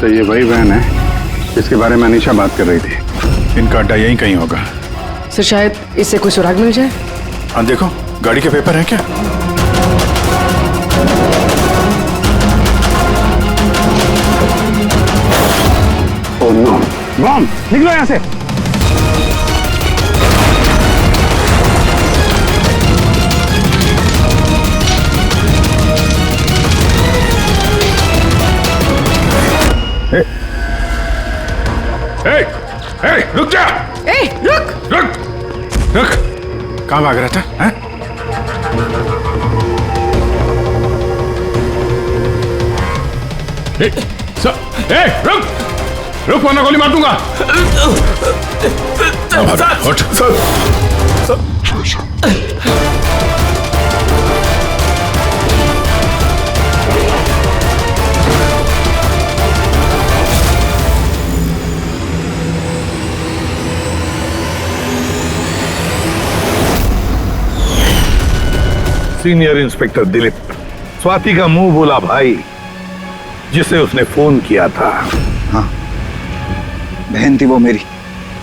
तो ये वही वैन है जिसके बारे में अनीशा बात कर रही थी। इनका अड्डा यहीं कहीं होगा। सर शायद इससे कोई सुराग मिल जाए। हाँ देखो, गाड़ी के पेपर हैं क्या? ओह नो, बम! निकलो यहाँ से। रुक जा! रुक! रुक! रुक! कहाँ भाग रहा था? हैं? रुक! रुक वरना गोली मार दूंगा। उठ! सीनियर इंस्पेक्टर दिलीप, स्वाति का मुंह बोला भाई जिसे उसने फोन किया था। हाँ, बहन थी वो मेरी।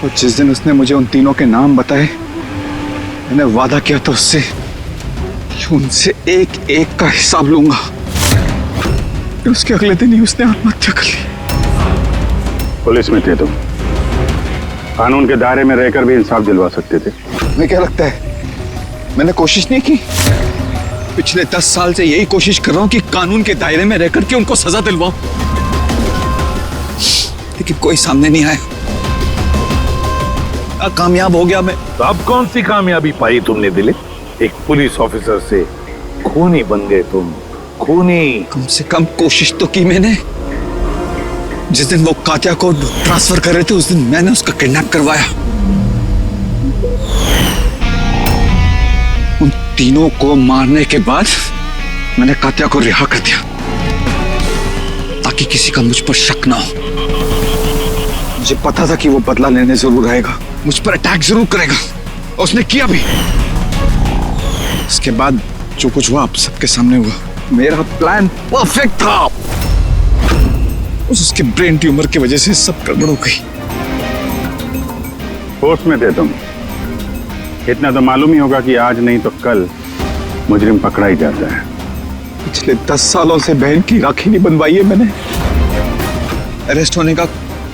और जिस दिन उसने मुझे उन तीनों के नाम बताए, मैंने वादा किया था उससे कि उनसे एक एक का हिसाब लूंगा। फिर उसके अगले दिन ही उसने आत्महत्या कर ली। पुलिस में थे तुम, कानून के दायरे में रहकर भी इंसाफ दिलवा सकते थे। तुम्हें क्या लगता है मैंने कोशिश नहीं की? पिछले 10 साल से यही कोशिश कर रहा हूं कि कानून के दायरे में रहकर के उनको सजा दिलवाऊं, लेकिन कोई सामने नहीं आया। कामयाब हो गया मैं। तो अब कौन सी कामयाबी पाई तुमने दिलीप? एक पुलिस ऑफिसर से खूनी बन गए तुम, खूनी। कम से कम कोशिश तो की मैंने। जिस दिन वो कात्या को ट्रांसफर कर रहे थे उस दिन मैंने उसका किडनैप करवाया। उन तीनों को मारने के बाद मैंने कात्या को रिहा कर दिया ताकि किसी का मुझ पर शक ना हो। मुझे पता था कि वो बदला लेने जरूर आएगा, मुझ पर अटैक जरूर करेगा, और उसने किया भी। इसके बाद जो कुछ हुआ आप सबके सामने हुआ। मेरा प्लान परफेक्ट था, उसके ब्रेन ट्यूमर की वजह से सब गड़बड़ हो गई। होश में थे तुम, इतना तो मालूम ही होगा कि आज नहीं तो कल मुजरिम पकड़ा ही जाता है। पिछले 10 सालों से बहन की राखी नहीं बनवाई है मैंने। अरेस्ट होने का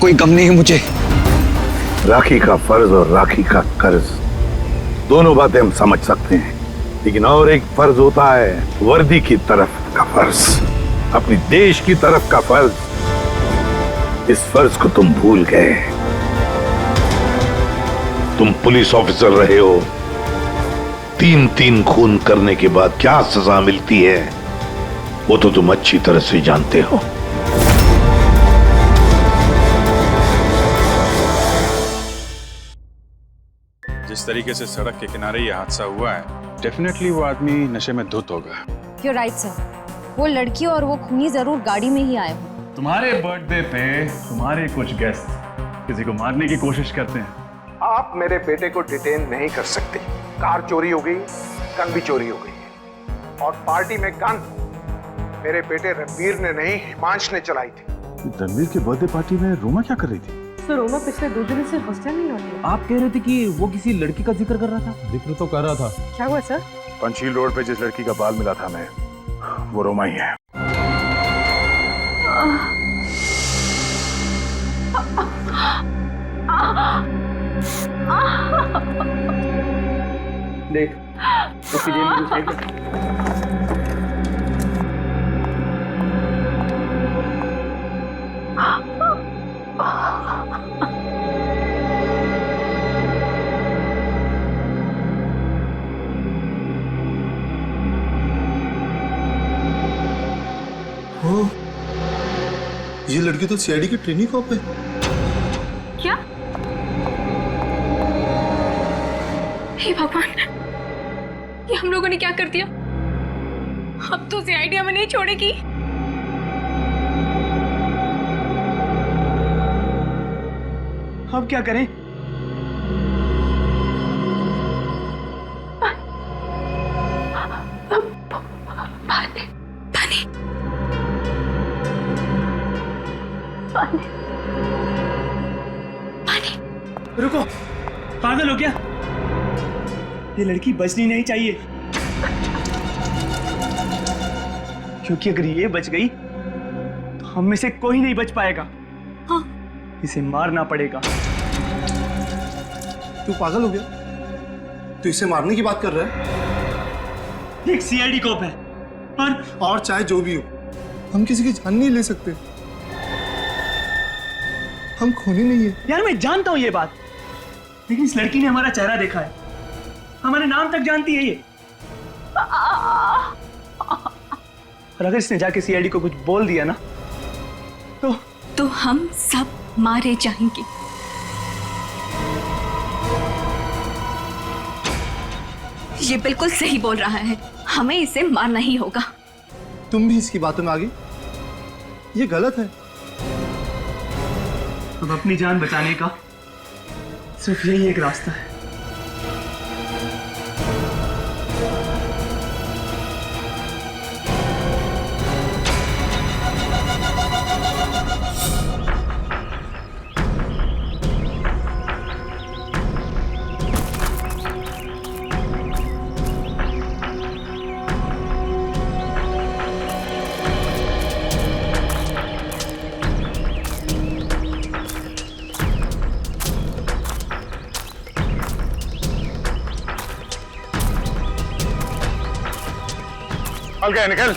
कोई गम नहीं है मुझे। राखी का फर्ज और राखी का कर्ज दोनों बातें हम समझ सकते हैं, लेकिन और एक फर्ज होता है वर्दी की तरफ का फर्ज, अपनी देश की तरफ का फर्ज। इस फर्ज को तुम भूल गए। तुम पुलिस ऑफिसर रहे हो, 3 खून करने के बाद क्या सजा मिलती है वो तो तुम अच्छी तरह से जानते हो। जिस तरीके से सड़क के किनारे ये हादसा हुआ है, डेफिनेटली वो आदमी नशे में धुत होगा। You're right, sir. वो लड़की और वो खूनी जरूर गाड़ी में ही आए हो। तुम्हारे बर्थडे पे तुम्हारे कुछ गेस्ट किसी को मारने की कोशिश करते हैं। आप मेरे बेटे को डिटेन नहीं कर सकते। कार चोरी हो गई, गन भी चोरी हो गई, और पार्टी में गन मेरे बेटे रणवीर ने नहीं, हिमांश ने चलाई थी। रणवीर के बर्थडे पार्टी में रोमा क्या कर रही थी? सर रोमा पिछले 2 दिन से हॉस्टल नहीं लौटी। आप कह रहे थे कि वो किसी लड़की का जिक्र कर रहा था। जिक्र तो कर रहा था। क्या हुआ सर? पंचशील रोड पे जिस लड़की का बाल मिला था मैं, वो रोमा ही है। देख उसकी जेब में कुछ है क्या? ये लड़की तो सीआईडी की ट्रेनिंग कॉप है। क्या? हे भगवान, ये हम लोगों ने क्या कर दिया? अब तो सीआईडी हमें नहीं छोड़ेगी। अब क्या करें? रुको, पागल हो क्या? ये लड़की बचनी नहीं चाहिए, क्योंकि अगर ये बच गई तो हम में से कोई नहीं बच पाएगा। हाँ। इसे मारना पड़ेगा। तू पागल हो गया? तू इसे मारने की बात कर रहा है? एक सीआईडी कॉप है और चाहे जो भी हो, हम किसी की जान नहीं ले सकते। हम खूनी नहीं है। यार मैं जानता हूं ये बात, लेकिन इस लड़की ने हमारा चेहरा देखा है, हमारे नाम तक जानती है ये। और अगर इसने जाके सीआईडी को कुछ बोल दिया ना तो हम सब मारे जाएंगे। ये बिल्कुल सही बोल रहा है, हमें इसे मारना ही होगा। तुम भी इसकी बातों में आ गई? ये गलत है। अब अपनी जान बचाने का सिर्फ यही एक रास्ता है। निकल गया, निकल।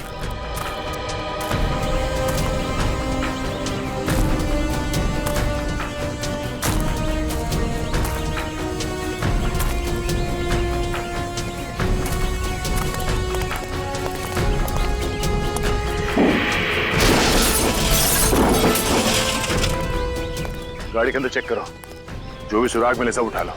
गाड़ी के अंदर चेक करो, जो भी सुराग मिले सब उठा लो।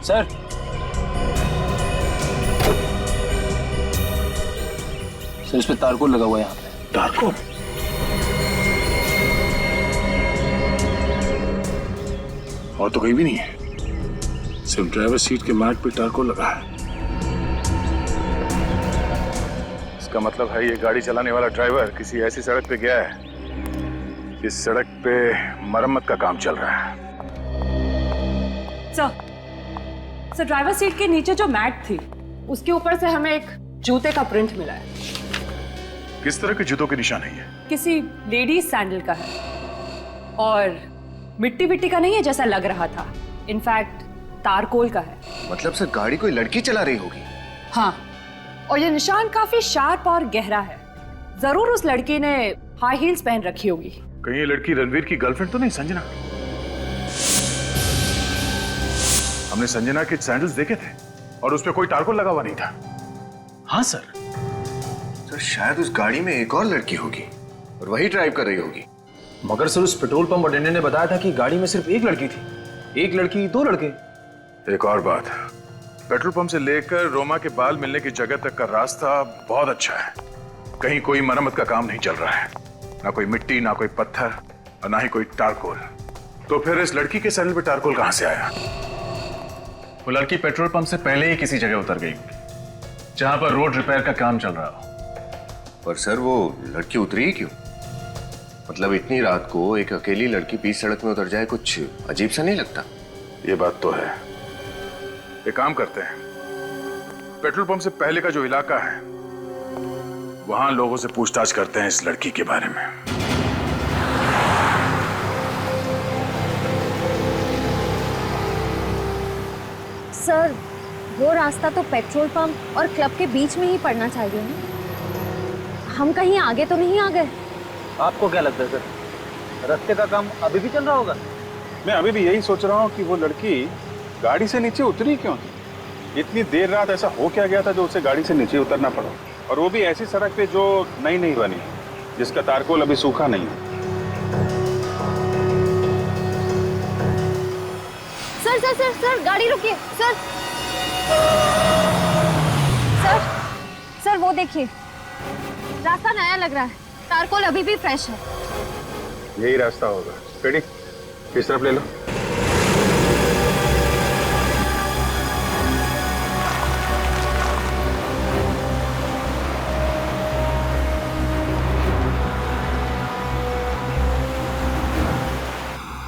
सर, इस पे तारकोल लगा हुआ है यहाँ पे। तारकोल? और तो कहीं भी नहीं है, सिर्फ ड्राइवर सीट के मैट पे तारकोल लगा है। इसका मतलब है ये गाड़ी चलाने वाला ड्राइवर किसी ऐसी सड़क पे गया है जिस सड़क पे मरम्मत का काम चल रहा है। सर, ड्राइवर सीट के नीचे जो मैट थी उसके ऊपर से हमें एक जूते का प्रिंट मिला है। किस तरह के जूतों के निशान है ये? किसी लेडीज सैंडल का है और मिट्टी विट्टी का नहीं है जैसा लग रहा था। इनफैक्ट तारकोल का है। मतलब सर गाड़ी कोई लड़की चला रही होगी? हाँ, और ये निशान काफी शार्प और गहरा है। जरूर उस लड़की ने हाई हील्स पहन रखी होगी। कहीं ये लड़की रणवीर की गर्लफ्रेंड तो नहीं संजना? हमने संजना के सैंडल्स देखे थे और उस पे कोई तारकोल लगा हुआ नहीं था। हाँ सर। सर शायद उस गाड़ी में एक और लड़की होगी और वही ड्राइव कर रही होगी। मगर सर उस पेट्रोल पंप अटेंडेंट ने बताया था कि गाड़ी में सिर्फ एक लड़की थी। एक लड़की, दो लड़के। एक और बात, पेट्रोल पंप से लेकर रोमा के बाल मिलने की जगह तक का रास्ता बहुत अच्छा है। कहीं कोई मरम्मत का काम नहीं चल रहा है, ना कोई मिट्टी, ना कोई पत्थर और ना ही कोई टारकोल। तो फिर इस लड़की के सैंडल पे टारकोल कहां से आया? वो लड़की पेट्रोल पंप से पहले ही किसी जगह उतर गई जहां पर रोड रिपेयर का काम चल रहा हो। पर सर वो लड़की उतरी ही क्यों? मतलब इतनी रात को एक अकेली लड़की बीच सड़क में उतर जाए, कुछ अजीब सा नहीं लगता? ये बात तो है। एक काम करते हैं, पेट्रोल पंप से पहले का जो इलाका है वहां लोगों से पूछताछ करते हैं इस लड़की के बारे में। सर वो रास्ता तो पेट्रोल पंप और क्लब के बीच में ही पड़ना चाहिए ना? हम कहीं आगे तो नहीं आ गए? आपको क्या लगता है सर, रास्ते का काम अभी भी चल रहा होगा? मैं अभी भी यही सोच रहा हूँ कि वो लड़की गाड़ी से नीचे उतरी क्यों थी? इतनी देर रात ऐसा हो क्या गया था जो उसे गाड़ी से नीचे उतरना पड़ा, और वो भी ऐसी सड़क पे जो नई नहीं बनी, जिसका तारकोल अभी सूखा नहीं है। सर सर सर सर गाड़ी रुकिए सर। सर सर वो देखिए, रास्ता नया लग रहा है, तारकोल अभी भी फ्रेश है। यही रास्ता होगा। पेड़ी इस तरफ ले लो।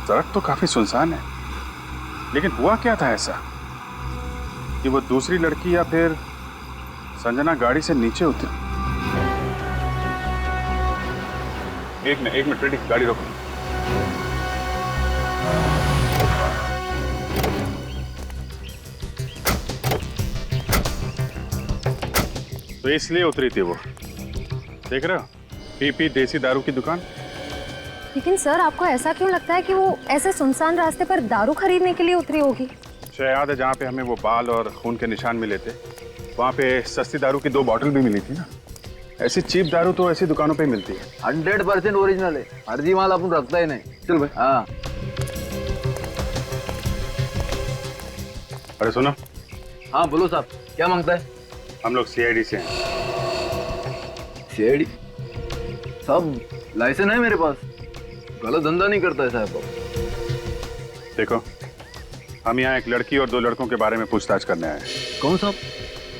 सड़क तो काफी सुनसान है, लेकिन हुआ क्या था ऐसा कि वो दूसरी लड़की या फिर संजना गाड़ी से नीचे उतरी? एक मिनट रेडी, गाड़ी रोको। तो इसलिए उतरी थी वो, देख रहे हो, पीपी देसी दारू की दुकान। लेकिन सर आपको ऐसा क्यों लगता है कि वो ऐसे सुनसान रास्ते पर दारू खरीदने के लिए उतरी होगी? शायद याद है जहाँ पे हमें वो बाल और खून के निशान मिले थे, वहाँ पे सस्ती दारू की 2 बॉटल भी मिली थी ना। ऐसी चीप दारू तो ऐसी दुकानों पे मिलती है। 100% ओरिजिनल है, फर्जी माल अपन रखता ही नहीं। चल भाई। हाँ अरे सुनो। हाँ बोलो साहब, क्या मांगता है? हम लोग CID से हैं। CID साहब, लाइसेंस है मेरे पास, गलत धंधा नहीं करता है साहब। देखो, हम यहाँ एक लड़की और 2 लड़कों के बारे में पूछताछ करने आए हैं। कौन साहब?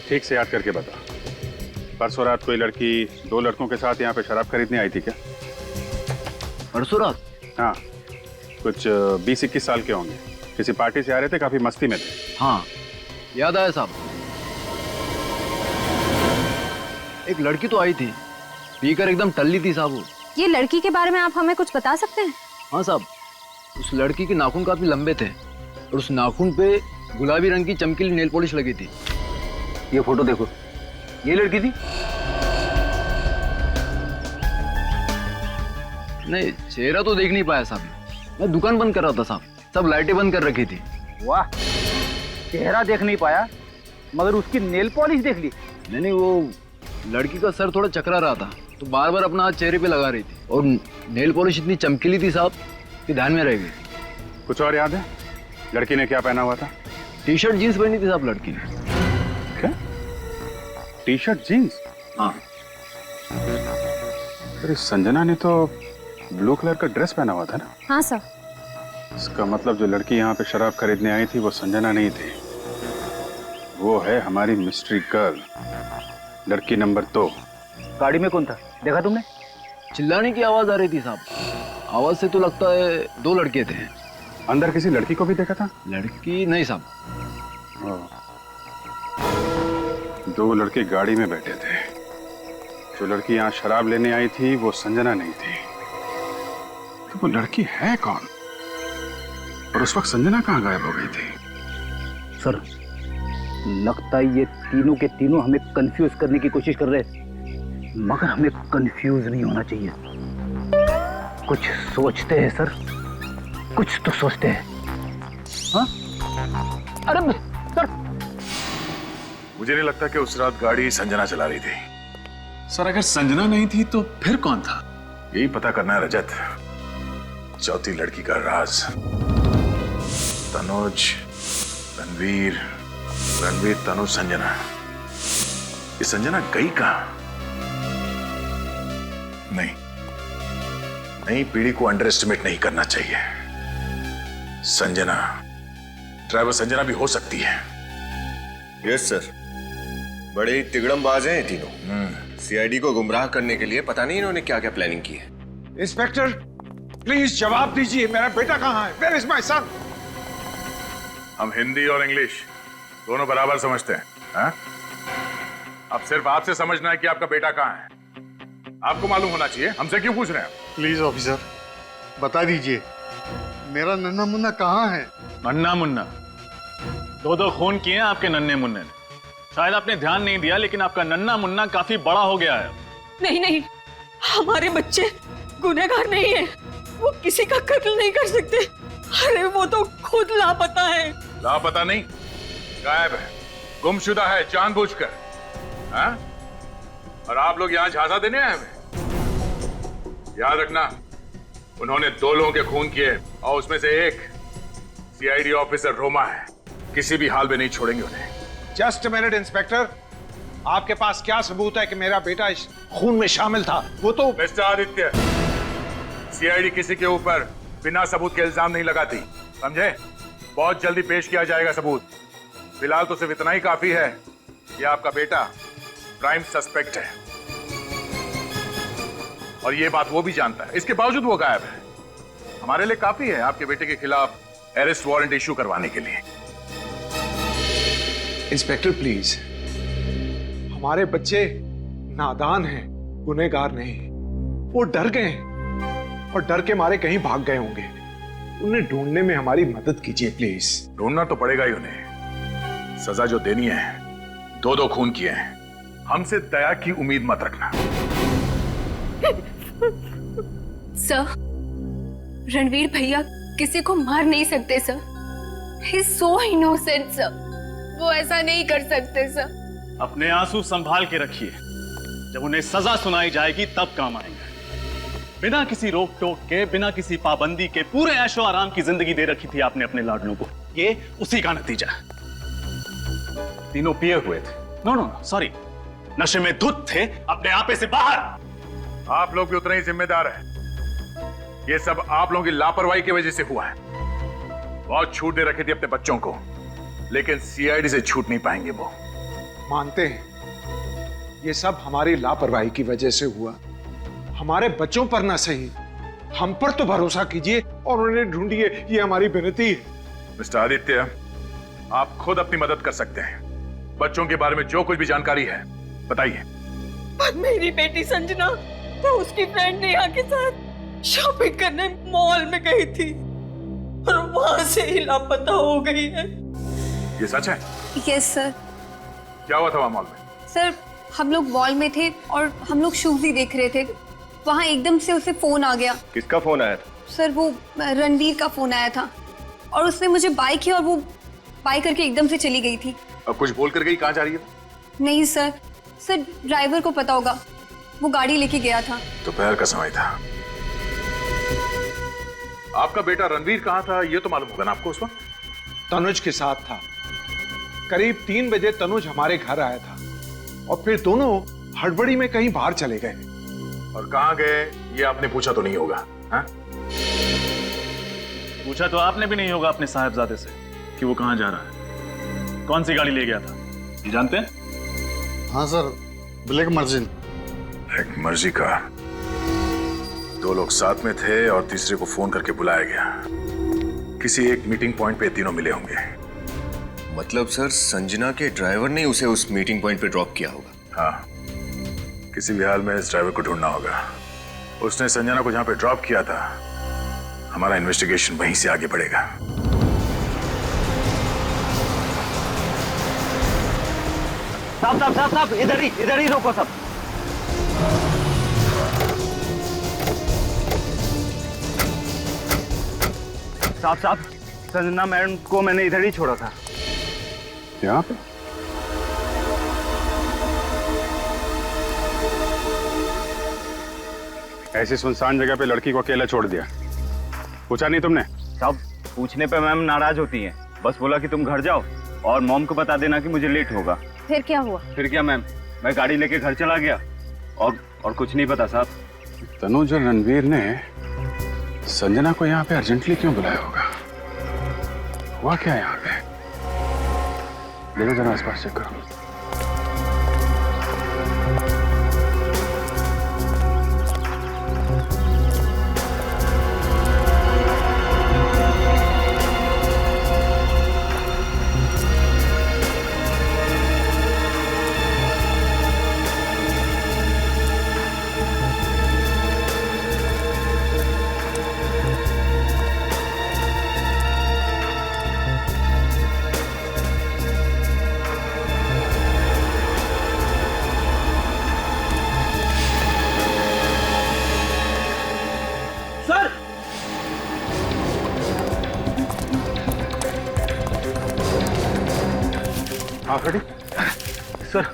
ठीक से याद करके बता। परसों रात कोई लड़की 2 लड़कों के साथ यहाँ पे शराब खरीदने आई थी क्या? परसों रात? हाँ, कुछ 20-21 साल के होंगे, किसी पार्टी से आ रहे थे, काफी मस्ती में थे। हाँ याद आया साहब, एक लड़की तो आई थी, पीकर एकदम टल्ली थी साहब वो। ये लड़की के बारे में आप हमें कुछ बता सकते हैं? हाँ साहब, उस लड़की के नाखून काफी लंबे थे और उस नाखून पे गुलाबी रंग की चमकीली नेल पॉलिश लगी थी। ये फोटो देखो, ये लड़की थी। नहीं, चेहरा तो देख नहीं पाया साहब, मैं दुकान बंद कर रहा था साहब, सब लाइटें बंद कर रखी थी। वाह, चेहरा देख नहीं पाया मगर उसकी नेल पॉलिश देख ली? नहीं, वो लड़की का सर थोड़ा चकरा रहा था तो बार बार अपना हाथ चेहरे पे लगा रही थी, और नेल पॉलिश इतनी चमकीली थी साहब कि ध्यान में रह गई। कुछ और याद है लड़की ने क्या पहना हुआ था? टी-शर्ट जीन्स पहनी थी साहब लड़की ने। क्या? T-shirt jeans? हाँ। अरे संजना ने तो ब्लू कलर का ड्रेस पहना हुआ था ना? हाँ सर। इसका मतलब जो लड़की यहाँ पे शराब खरीदने आई थी वो संजना नहीं थी, वो है हमारी मिस्ट्री गर्ल, लड़की नंबर 2। गाड़ी में कौन था, देखा तुमने? चिल्लाने की आवाज आ रही थी साहब, आवाज से तो लगता है 2 लड़के थे। अंदर किसी लड़की को भी देखा था? लड़की नहीं साहब। 2 लड़के गाड़ी में बैठे थे। जो लड़की यहाँ शराब लेने आई थी वो संजना नहीं थी, तो वो लड़की है कौन? और उस वक्त संजना कहाँ गायब हो गई थी? सर, लगता है ये तीनों के तीनों हमें कंफ्यूज करने की कोशिश कर रहे हैं, मगर हमें कंफ्यूज नहीं होना चाहिए। कुछ सोचते हैं सर, कुछ तो सोचते हैं। हाँ? अरे सर, मुझे नहीं लगता कि उस रात गाड़ी संजना चला रही थी। सर, अगर संजना नहीं थी तो फिर कौन था? यही पता करना है रजत, चौथी लड़की का राज। तनुज, रणवीर, तनुज, संजना। ये संजना गई कहां? नहीं, पीढ़ी को अंडर एस्टिमेट नहीं करना चाहिए। संजना, ड्राइवर संजना भी हो सकती है। यस सर, बड़े ही तिगड़मबाज हैं ये तीनों। CID को गुमराह करने के लिए पता नहीं इन्होंने क्या क्या प्लानिंग की है। इंस्पेक्टर प्लीज जवाब दीजिए, मेरा बेटा कहाँ है? Where is my son? हम हिंदी और इंग्लिश दोनों बराबर समझते हैं। हाँ? अब सिर्फ आपसे समझना है कि आपका बेटा कहाँ है। आपको मालूम होना चाहिए, हमसे क्यों पूछ रहे हैं? प्लीज ऑफिसर, बता दीजिए मेरा नन्हा मुन्ना कहाँ है? नन्ना मुन्ना? दो खून किए हैं आपके नन्हे मुन्ने ने। शायद आपने ध्यान नहीं दिया, लेकिन आपका नन्ना मुन्ना काफी बड़ा हो गया है। नहीं नहीं, हमारे बच्चे गुनहगार नहीं है, वो किसी का कत्ल नहीं कर सकते। अरे वो तो खुद लापता है। लापता नहीं, गायब है, गुमशुदा है जानबूझकर। हाँ? और आप लोग यहाँ झांसा देने आए हैं? याद रखना, उन्होंने 2 लोगों के खून किए और उसमें से एक सीआईडी ऑफिसर रोमा है। किसी भी हाल में नहीं छोड़ेंगे उन्हें। जस्ट मिनट इंस्पेक्टर, आपके पास क्या सबूत है कि मेरा बेटा इस खून में शामिल था? वो तो मिस्टर आदित्य, सीआईडी किसी के ऊपर बिना सबूत के इल्जाम नहीं लगाती, समझे? बहुत जल्दी पेश किया जाएगा सबूत। फिलहाल तो सिर्फ इतना ही काफी है कि आपका बेटा प्राइम सस्पेक्ट है, और ये बात वो भी जानता है। इसके बावजूद वो गायब है। हमारे लिए काफी है आपके बेटे के खिलाफ अरेस्ट वारंट इशू करवाने के लिए। इंस्पेक्टर प्लीज, हमारे बच्चे नादान हैं, गुनहगार नहीं। वो डर गए हैं और डर के मारे कहीं भाग गए होंगे। उन्हें ढूंढने में हमारी मदद कीजिए प्लीज। ढूंढना तो पड़ेगा ही उन्हें। सजा जो देनी है, 2 खून किए हैं। हमसे दया की उम्मीद मत रखना। सर, रणवीर भैया किसी को मार नहीं सकते sir. He is so innocent sir, वो ऐसा नहीं कर सकते सर। अपने आंसू संभाल के रखिए, जब उन्हें सजा सुनाई जाएगी तब काम आएंगे। बिना किसी रोक टोक के, बिना किसी पाबंदी के पूरे ऐशो आराम की जिंदगी दे रखी थी आपने अपने लाडलों को। ये उसी का नतीजा है। तीनों पिए हुए थे, नो सॉरी, नशे में धुत थे, अपने आपे से बाहर। आप लोग भी उतने ही जिम्मेदार हैं। ये सब आप लोगों की लापरवाही की वजह से हुआ है। बहुत छूट दे रखी थी अपने बच्चों को, लेकिन सीआईडी से छूट नहीं पाएंगे वो। मानते हैं ये सब हमारी लापरवाही की वजह से हुआ। हमारे बच्चों पर ना सही, हम पर तो भरोसा कीजिए और उन्हें ढूंढिए, ये हमारी विनती है। मिस्टर आदित्य, आप खुद अपनी मदद कर सकते हैं। बच्चों के बारे में जो कुछ भी जानकारी है बताइए। पर मेरी बेटी संजना तो उसकी फ्रेंड नेहा के साथ शॉपिंग करने मॉल में गई थी और वहां से ही लापता हो गई है। ये सच है? Yes sir. क्या हुआ था वहां मॉल में? सर, हम लोग मॉल में थे और हम लोग शूज ही देख रहे थे। वहां एकदम से उसे फोन आ गया। किसका फोन आया था? सर, वो रणवीर का फोन आया था और उसने मुझे बाय किया और वो बाय करके एकदम से चली गई थी। अब कुछ बोल कर गई? कहाँ जा रही है? नहीं सर, ड्राइवर को पता होगा, वो गाड़ी लेके गया था। दोपहर का समय था। आपका बेटा रणवीर कहाँ था ये तो मालूम होगा ना आपको उस वक्त? तनुज के साथ था। करीब 3 बजे तनुज हमारे घर आया था और फिर दोनों हड़बड़ी में कहीं बाहर चले गए। और कहाँ गए ये आपने पूछा तो नहीं होगा? हाँ? पूछा तो आपने भी नहीं होगा अपने साहबजादे से कि वो कहाँ जा रहा है, कौन सी गाड़ी ले गया था, ये जानते हैं? हाँ सर, ब्लैक मर्जिन। ब्लैक मर्जी का 2 लोग साथ में थे और तीसरे को फोन करके बुलाया गया। किसी एक मीटिंग पॉइंट पे तीनों मिले होंगे। मतलब सर, संजना के ड्राइवर ने उसे उस मीटिंग पॉइंट पे ड्रॉप किया होगा? हाँ, किसी भी हाल में इस ड्राइवर को ढूंढना होगा। उसने संजना को जहां पे ड्रॉप किया था, हमारा इन्वेस्टिगेशन वहीं से आगे बढ़ेगा। साहब, इधर ही रोको सब। साहब, संजना मैडम को मैंने इधर ही छोड़ा था। यहाँ पे? ऐसी सुनसान जगह पे लड़की को अकेला छोड़ दिया, पूछा नहीं तुमने? साहब, पूछने पे मैम नाराज होती हैं। बस बोला कि तुम घर जाओ और मॉम को बता देना कि मुझे लेट होगा। फिर क्या हुआ? फिर क्या मैम, मैं गाड़ी लेके घर चला गया और कुछ नहीं पता साहब। तनुज और रणवीर ने संजना को यहाँ पे अर्जेंटली क्यों बुलाया होगा? हुआ क्या यहाँ पे? देखो जरा आसपास चेक करो। हाँ फ्रेडी। सर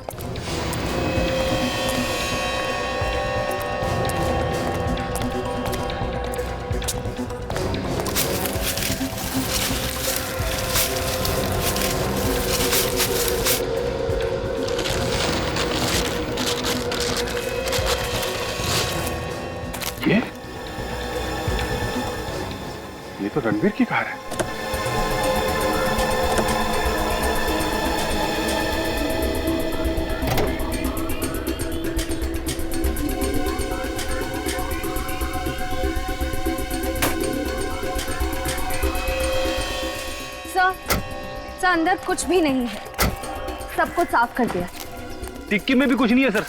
ये तो रणवीर की कार है। सर अंदर कुछ भी नहीं है, सब कुछ साफ कर दिया। टिक्की में भी कुछ नहीं है सर।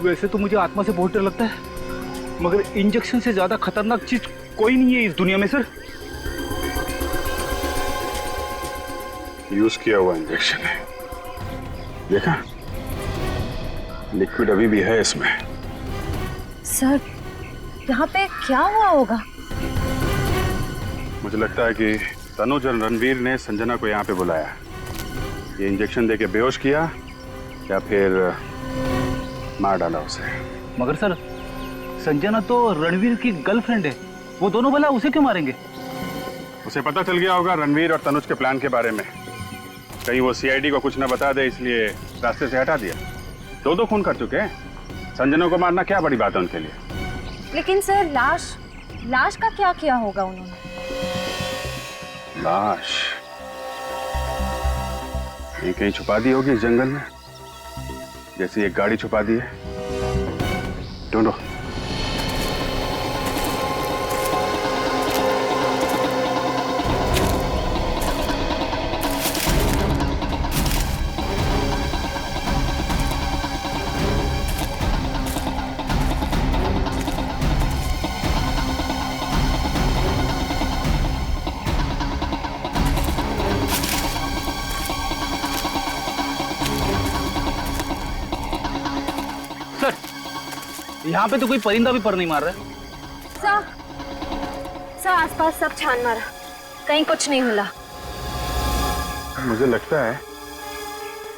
वैसे तो मुझे आत्मा से बहुत डर लगता है, मगर इंजेक्शन से ज्यादा खतरनाक चीज कोई नहीं है इस दुनिया में सर। यूज किया हुआ इंजेक्शन है, देखा? लिक्विड अभी भी है इसमें। सर यहाँ पे क्या हुआ होगा? मुझे लगता है कि तनुज और रणवीर ने संजना को यहाँ पे बुलाया, ये इंजेक्शन देके बेहोश किया या फिर मार डाला उसे। मगर सर संजना तो रणवीर की गर्लफ्रेंड है, वो दोनों भला उसे क्यों मारेंगे? उसे पता चल गया होगा रणवीर और तनुज के प्लान के बारे में, कहीं वो सीआईडी को कुछ न बता दे इसलिए रास्ते से हटा दिया। दो खून कर चुके हैं, संजना को मारना क्या बड़ी बात है उनके लिए। लेकिन सर लाश का क्या किया होगा उन्होंने? लाश ये कहीं छुपा दी होगी इस जंगल में, जैसे एक गाड़ी छुपा दी है। ढूंढो। यहाँ पे तो कोई परिंदा भी पर नहीं मार रहा है। सर आसपास सब छान मारा, कहीं कुछ नहीं मिला। मुझे लगता है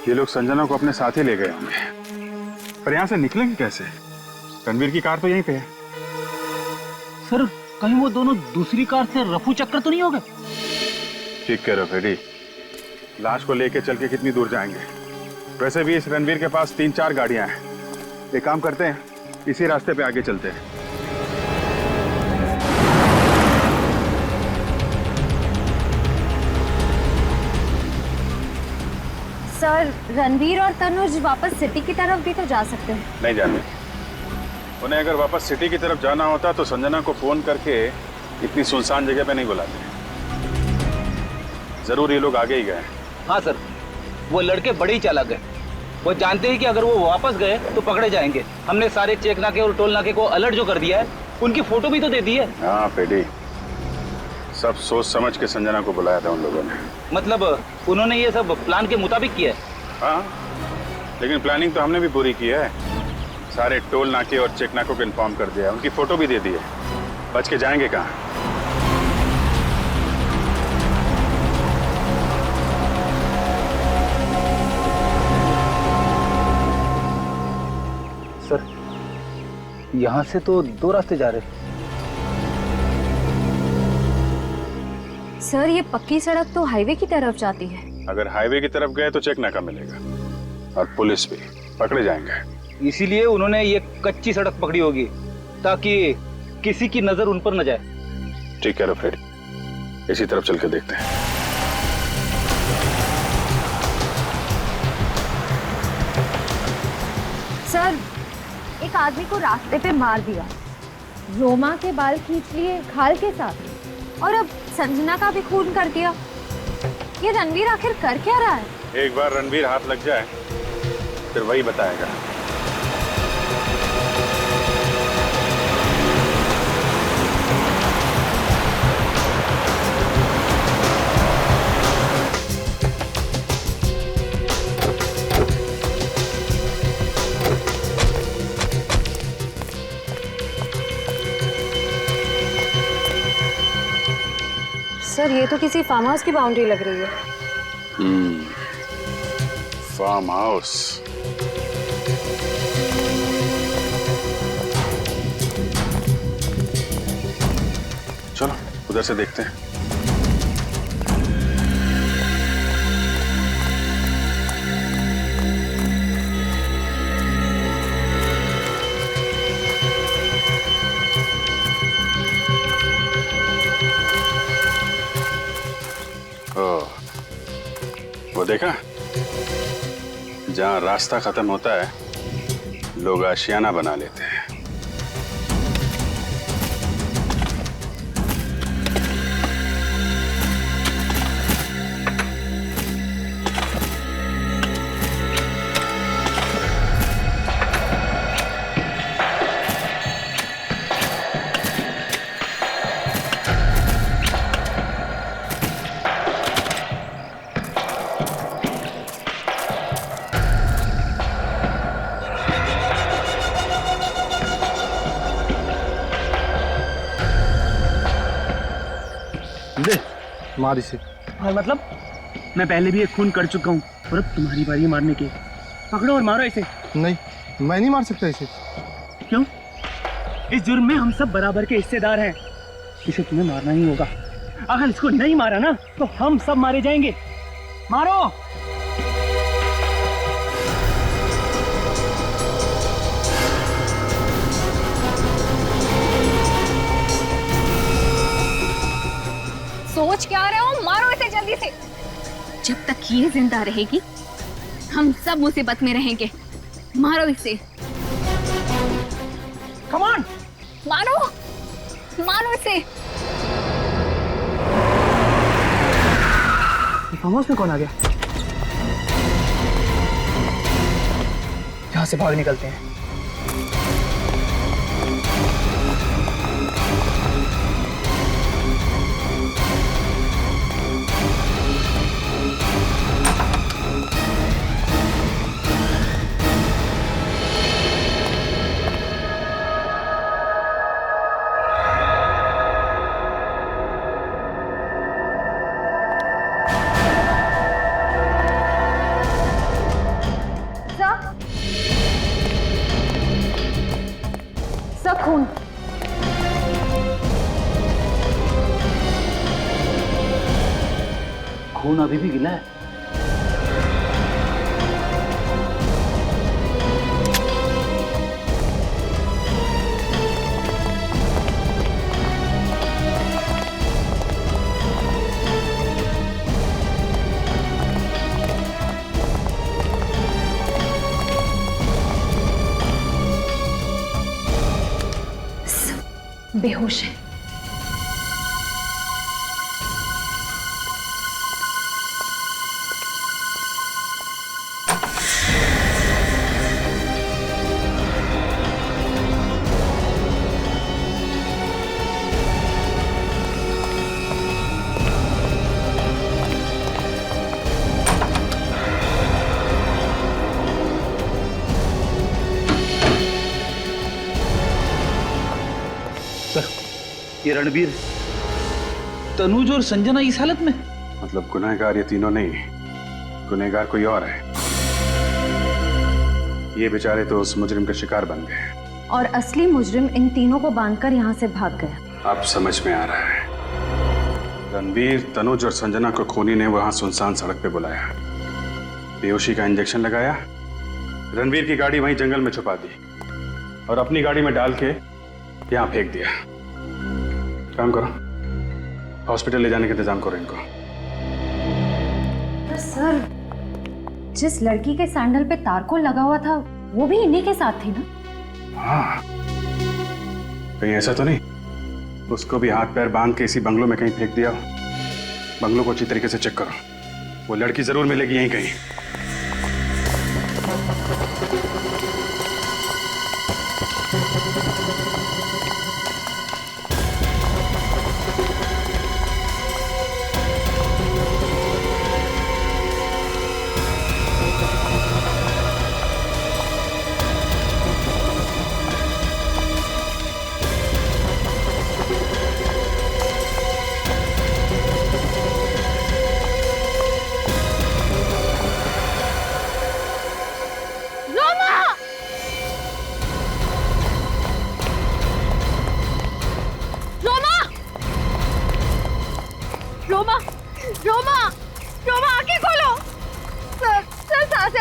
ये लोग संजना को अपने साथ ही ले गए होंगे, पर यहाँ से निकलेंगे कैसे? रणवीर की कार तो यहीं पे है। सर कहीं वो दोनों दूसरी कार से रफू चक्कर तो नहीं हो गए? ठीक कह रहे हो फेडी, लाश को लेके चल के कितनी दूर जाएंगे? वैसे भी इस रणवीर के पास 3-4 गाड़ियां हैं। एक काम करते हैं, इसी रास्ते पे आगे चलते हैं। सर रणवीर और तनुज वापस सिटी की तरफ भी तो जा सकते हैं। नहीं जाने, उन्हें अगर वापस सिटी की तरफ जाना होता तो संजना को फोन करके इतनी सुनसान जगह पे नहीं बुलाते। जरूर ये लोग आगे ही गए। हाँ सर, वो लड़के बड़े ही चालाक है, वो जानते हैं कि अगर वो वापस गए तो पकड़े जाएंगे। हमने सारे चेक नाके और टोल नाके को अलर्ट जो कर दिया है, उनकी फोटो भी तो दे दी है। हाँ पेडी, सब सोच समझ के संजना को बुलाया था उन लोगों ने। मतलब उन्होंने ये सब प्लान के मुताबिक किया है? हाँ, लेकिन प्लानिंग तो हमने भी पूरी की है। सारे टोल नाके और चेक नाकों को इन्फॉर्म कर दिया, उनकी फोटो भी दे दी है। बच के जाएंगे कहाँ? सर यहाँ से तो 2 रास्ते जा रहे हैं। सर ये पक्की सड़क तो हाईवे की तरफ जाती है। अगर हाईवे की तरफ गए तो चेक नाका मिलेगा और पुलिस भी, पकड़े जाएंगे। इसीलिए उन्होंने ये कच्ची सड़क पकड़ी होगी ताकि किसी की नजर उन पर न जाए। ठीक है फ्रेडी, इसी तरफ चल के देखते हैं। सर एक आदमी को रास्ते पे मार दिया, रोमा के बाल खींच लिए खाल के साथ, और अब संजना का भी खून कर दिया। ये रणवीर आखिर कर क्या रहा है? एक बार रणवीर हाथ लग जाए फिर वही बताएगा। सर ये तो किसी फार्म हाउस की बाउंड्री लग रही है। Farm house. चलो उधर से देखते हैं। वो देखा, जहां रास्ता खत्म होता है लोग आशियाना बना लेते हैं। मार इसे। और मतलब मैं पहले भी एक खून कर चुका हूँ और अब तुम्हारी बारी है मारने की। पकड़ो और मारो इसे। नहीं, मैं नहीं मार सकता इसे। क्यों? इस जुर्म में हम सब बराबर के हिस्सेदार हैं। इसे तुम्हें मारना ही होगा। अगर इसको नहीं मारा ना तो हम सब मारे जाएंगे। मारो। सोच क्या रहे हो? मारो इसे जल्दी से। जब तक ये जिंदा रहेगी हम सब मुसीबत में रहेंगे। मारो इसे। कम ऑन, मारो मारो इसे। फार्म हाउस में कौन आ गया? यहाँ से भाग निकलते हैं। सब खून। खून अभी भी गिला है। बेहोश है। ये रणवीर, तनुज और संजना इस हालत में? मतलब गुनहगार ये तीनों नहीं, गुनहगार कोई और है। ये बेचारे तो उस मुजरिम का शिकार बन गए और असली मुजरिम इन तीनों को बांधकर यहाँ से भाग गया। अब समझ में आ रहा है। रणवीर, तनुज और संजना को खूनी ने वहां सुनसान सड़क पे बुलाया, बेहोशी का इंजेक्शन लगाया, रणवीर की गाड़ी वहीं जंगल में छुपा दी और अपनी गाड़ी में डाल के यहाँ फेंक दिया। काम करो, हॉस्पिटल ले जाने का इंतजाम करो इनको। पर सर, जिस लड़की के सैंडल पे तारकोल लगा हुआ था वो भी इन्हीं के साथ थी ना? हाँ, कहीं ऐसा तो नहीं उसको भी हाथ पैर बांध के इसी बंगलों में कहीं फेंक दिया हो? बंगलों को अच्छी तरीके से चेक करो, वो लड़की जरूर मिलेगी यहीं कहीं।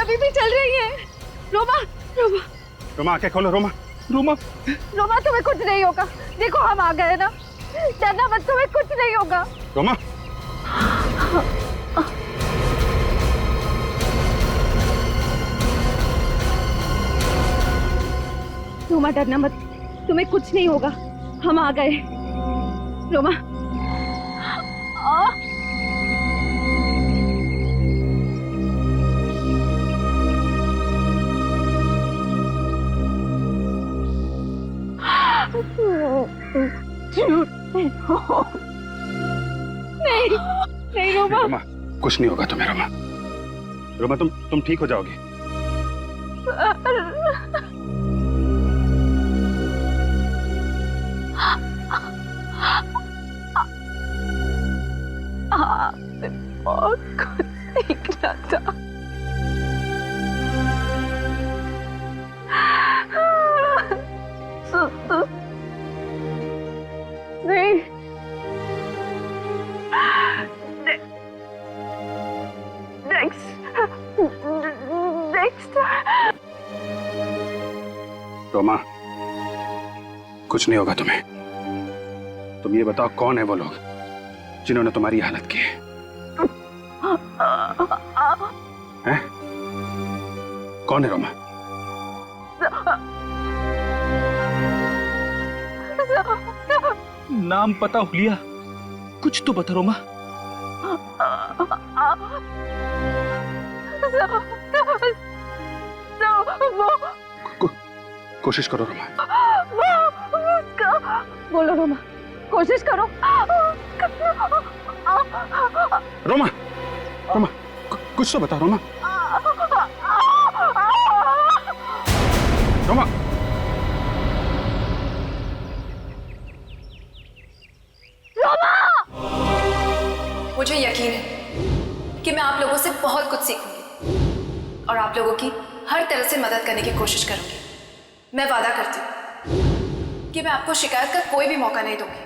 अभी भी चल रही है। रोमा, रोमा, रोमा आंखें खोलो। रोमा, रोमा, रोमा तुम्हें कुछ नहीं होगा। देखो हम आ गए ना, डरना मत, तुम्हें कुछ नहीं होगा। रोमा। रोमा डरना मत, तुम्हें कुछ नहीं होगा, हम आ गए। रोमा। नहीं, नहीं रोमा। रोमा, कुछ नहीं होगा तुम्हें। रोमा, रोमा तुम ठीक हो जाओगी। बहुत कुछ सीखना था। नहीं, रोमा, कुछ नहीं होगा तुम्हें। तुम ये बताओ कौन है वो लोग जिन्होंने तुम्हारी हालत की है? हैं? कौन है रोमा? नाम पता हुलिया, कुछ तो बता रोमा। कोशिश करो रोमा। बोलो रोमा, कोशिश करो। रोमा, रोमा, कुछ तो बता रोमा। रोमा। मुझे यकीन है कि मैं आप लोगों से बहुत कुछ सीखूंगी और आप लोगों की हर तरह से मदद करने की कोशिश करूंगी। मैं वादा करती हूँ कि मैं आपको शिकायत का कोई भी मौका नहीं दूंगी।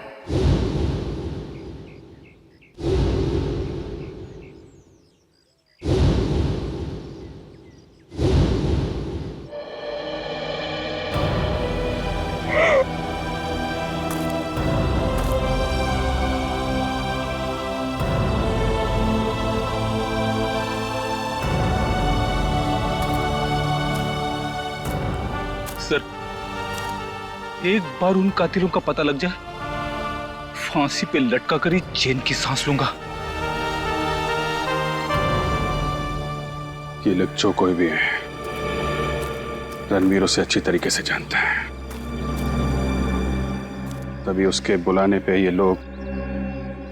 सर, एक बार उन कातिलों का पता लग जाए, फांसी पे लटका कर ही चैन की सांस लूंगा। ये लोग जो कोई भी है, रणवीर उसे अच्छी तरीके से जानता है। तभी उसके बुलाने पे ये लोग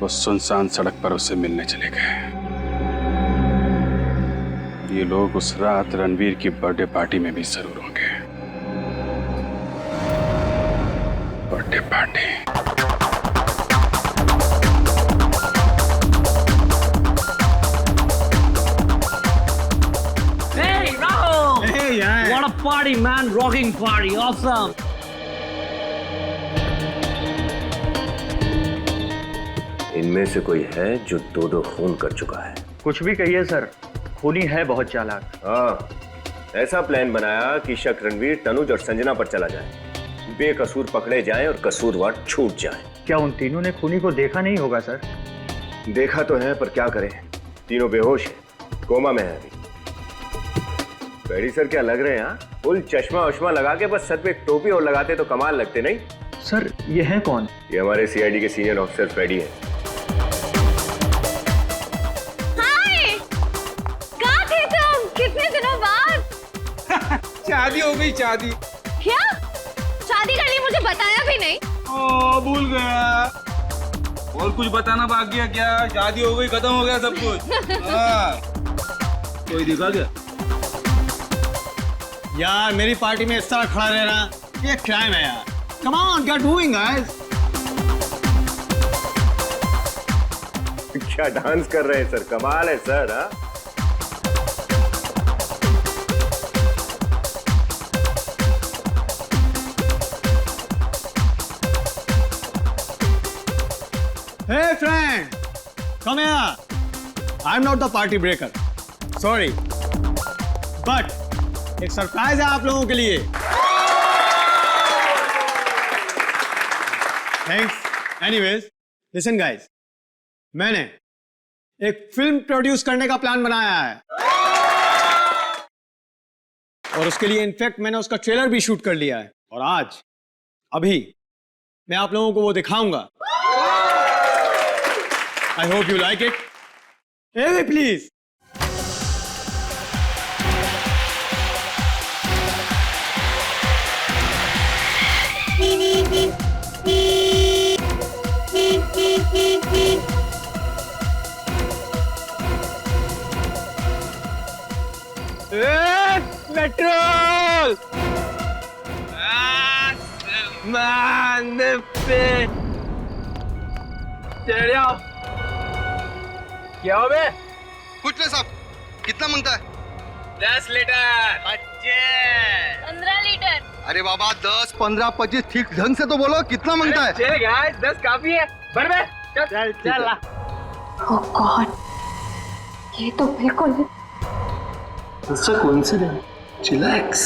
वो सुनसान सड़क पर उससे मिलने चले गए। ये लोग उस रात रणवीर की बर्थडे पार्टी में भी जरूर होंगे। Birthday party. Hey, Rahul! Hey, yeah. What a party, man! Rocking party, awesome! इनमें से कोई है जो दो खून कर चुका है? कुछ भी कहिए सर, खूनी है बहुत चालाक। हाँ, ऐसा प्लान बनाया कि शक रणवीर, तनुज और संजना पर चला जाए, बेकसूर पकड़े जाएं और कसूरवार छूट जाएं। क्या उन तीनों ने खूनी को देखा नहीं होगा सर? देखा तो है, पर क्या करें, तीनों बेहोश हैं, कोमा में है अभी। बेड़ी सर क्या लग रहे हैं? फुल चश्मा वश्मा लगा के बस सर पे एक टोपी और लगाते तो कमाल लगते नहीं? सर ये है कौन? ये हमारे सीआईडी के सीनियर ऑफिसर फ्रेडी हैं। हाय, कहाँ थे तुम? कितने दिनों बाद? शादी हो गई, शादी। क्या? शादी कर ली, मुझे बताया भी नहीं। ओ, भूल गया। और कुछ बताना बाकी है क्या? शादी हो गई, खत्म हो गया सब कुछ। हाँ। कोई दिखा क्या? यार मेरी पार्टी में इस तरह खड़ा रहना ये क्राइम है यार। Come on, get moving guys. क्या डांस कर रहे हैं सर, कमाल है सर। हाँ, Hey friend, come here. I'm not the party breaker. Sorry. But एक सरप्राइज है आप लोगों के लिए। थैंक्स। एनीवेज लिसन गाइस, मैंने एक फिल्म प्रोड्यूस करने का प्लान बनाया है और उसके लिए इनफैक्ट मैंने उसका ट्रेलर भी शूट कर लिया है और आज अभी मैं आप लोगों को वो दिखाऊंगा। I hope you like it. Hey, please. Petrol पे चढ़ जाओ। क्या हो बे? कुछ नहीं साहब, कितना मांगता है? 10 लीटर। 15 लीटर। अरे बाबा 10, 15, 25 ठीक ढंग से तो बोलो, कितना मांगता है? चल गाइस 10 काफी है। भर बे। चल चल ला। ओह गॉड, ये तो बिल्कुल It's a coincidence. Chillax.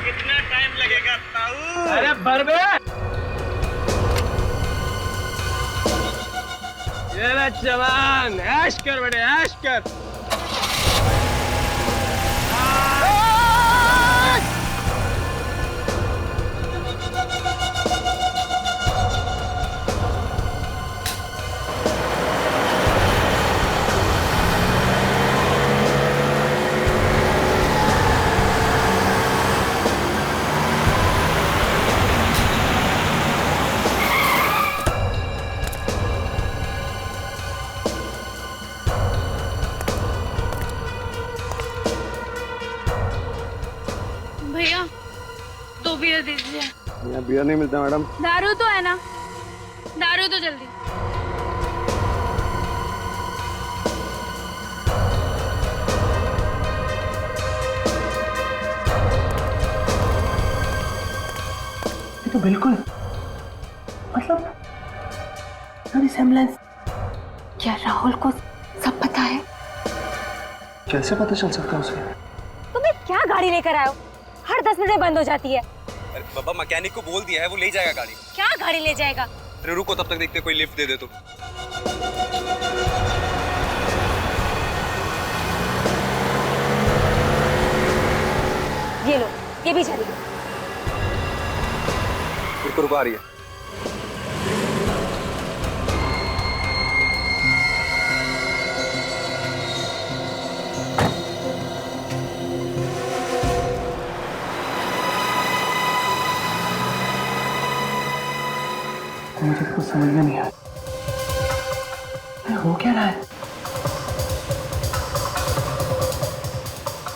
कितना टाइम लगेगा ताऊ? अरे भर बे। ये ले जवान, ऐश कर बेटे, ऐश कर। भैया 2 बियर दीजिए। यहाँ बियर नहीं मिलता मैडम। दारू तो है ना? दारू तो जल्दी। ये तो बिल्कुल मतलब रिसेम्बलेंस। क्या राहुल को सब पता है? कैसे पता चल सकता है उसे? तुम्हें क्या गाड़ी लेकर आए हो? हर 10 मिनट में बंद हो जाती है। अरे बाबा मैकेनिक को बोल दिया है, वो ले जाएगा गाड़ी। क्या गाड़ी ले जाएगा? अरे रुको, तब तक देखते कोई लिफ्ट दे दे तो। ये लो, ये भी चली। रुको आ रही है। मुझे कुछ समझ में नहीं आया, हो क्या रहा है?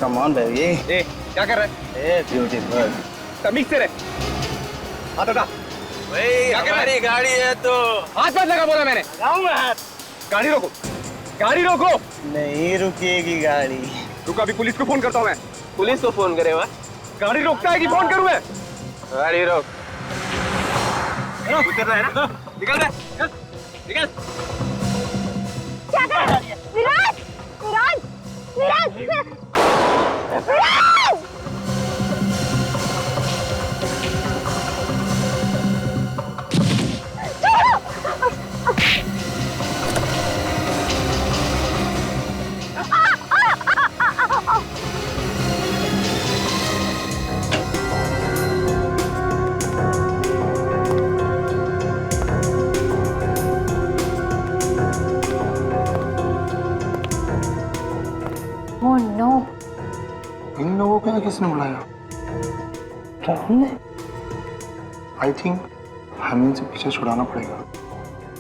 Come on baby. ए क्या कर रहा है? A beautiful. तमीज से रह। हाथ हटा। क्या कर रहा है? गाड़ी है तो हाथ मत लगा, बोला मैंने। लगाऊंगा हाथ। गाड़ी रोको, गाड़ी रोको। नहीं रुकेगी गाड़ी। रुको, अभी पुलिस को फोन करता हूँ मैं। पुलिस को फोन करे? गाड़ी रोकता है कि फोन करूँ मैं? गाड़ी रोक। उतर रहा है ना? निकल रहा है? निकल। क्या कर रहा है? विराज! विराज! विराज! विराज! Oh no! इन लोगों को किसने बुलाया? राहुल ने? आई थिंक हमें इनसे पीछे छुड़ाना पड़ेगा,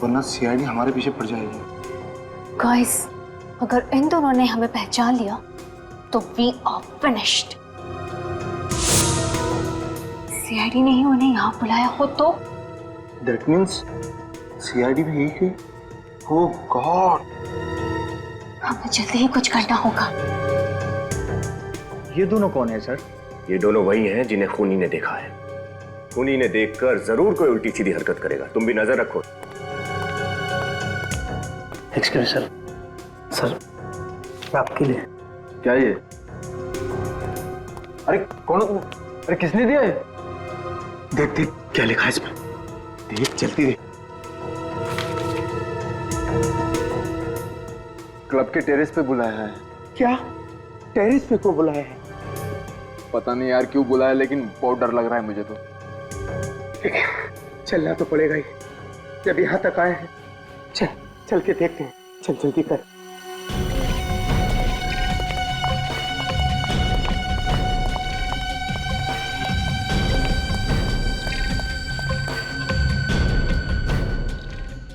वरना सीआईडी हमारे पीछे पड़ जाएगी। गाइस, अगर इन दोनों ने हमें पहचान लिया तो वी आर फिनिश्ड। सीआईडी ने ही उन्हें यहाँ बुलाया हो तो? दैट मीन्स सीआईडी भी यही है। ओह गॉड! हमें जल्दी ही कुछ करना होगा। ये दोनों कौन है सर? ये दोनों वही हैं जिन्हें खूनी ने देखा है। खूनी ने देखकर जरूर कोई उल्टी सीधी हरकत करेगा, तुम भी नजर रखो। एक्सक्यूज सर, सर आपके लिए। क्या ये? अरे कौन? अरे किसने दिया है? देख देख क्या लिखा है इसमें, देख जल्दी देख। क्लब के टेरेस पे बुलाया है। क्या टेरेस पे को बुलाया है? पता नहीं यार क्यों बुलाया, लेकिन बहुत डर लग रहा है मुझे तो। चलना तो पड़ेगा ही, जब यहाँ तक आए हैं। चल चल के देखते हैं, चल जल्दी कर।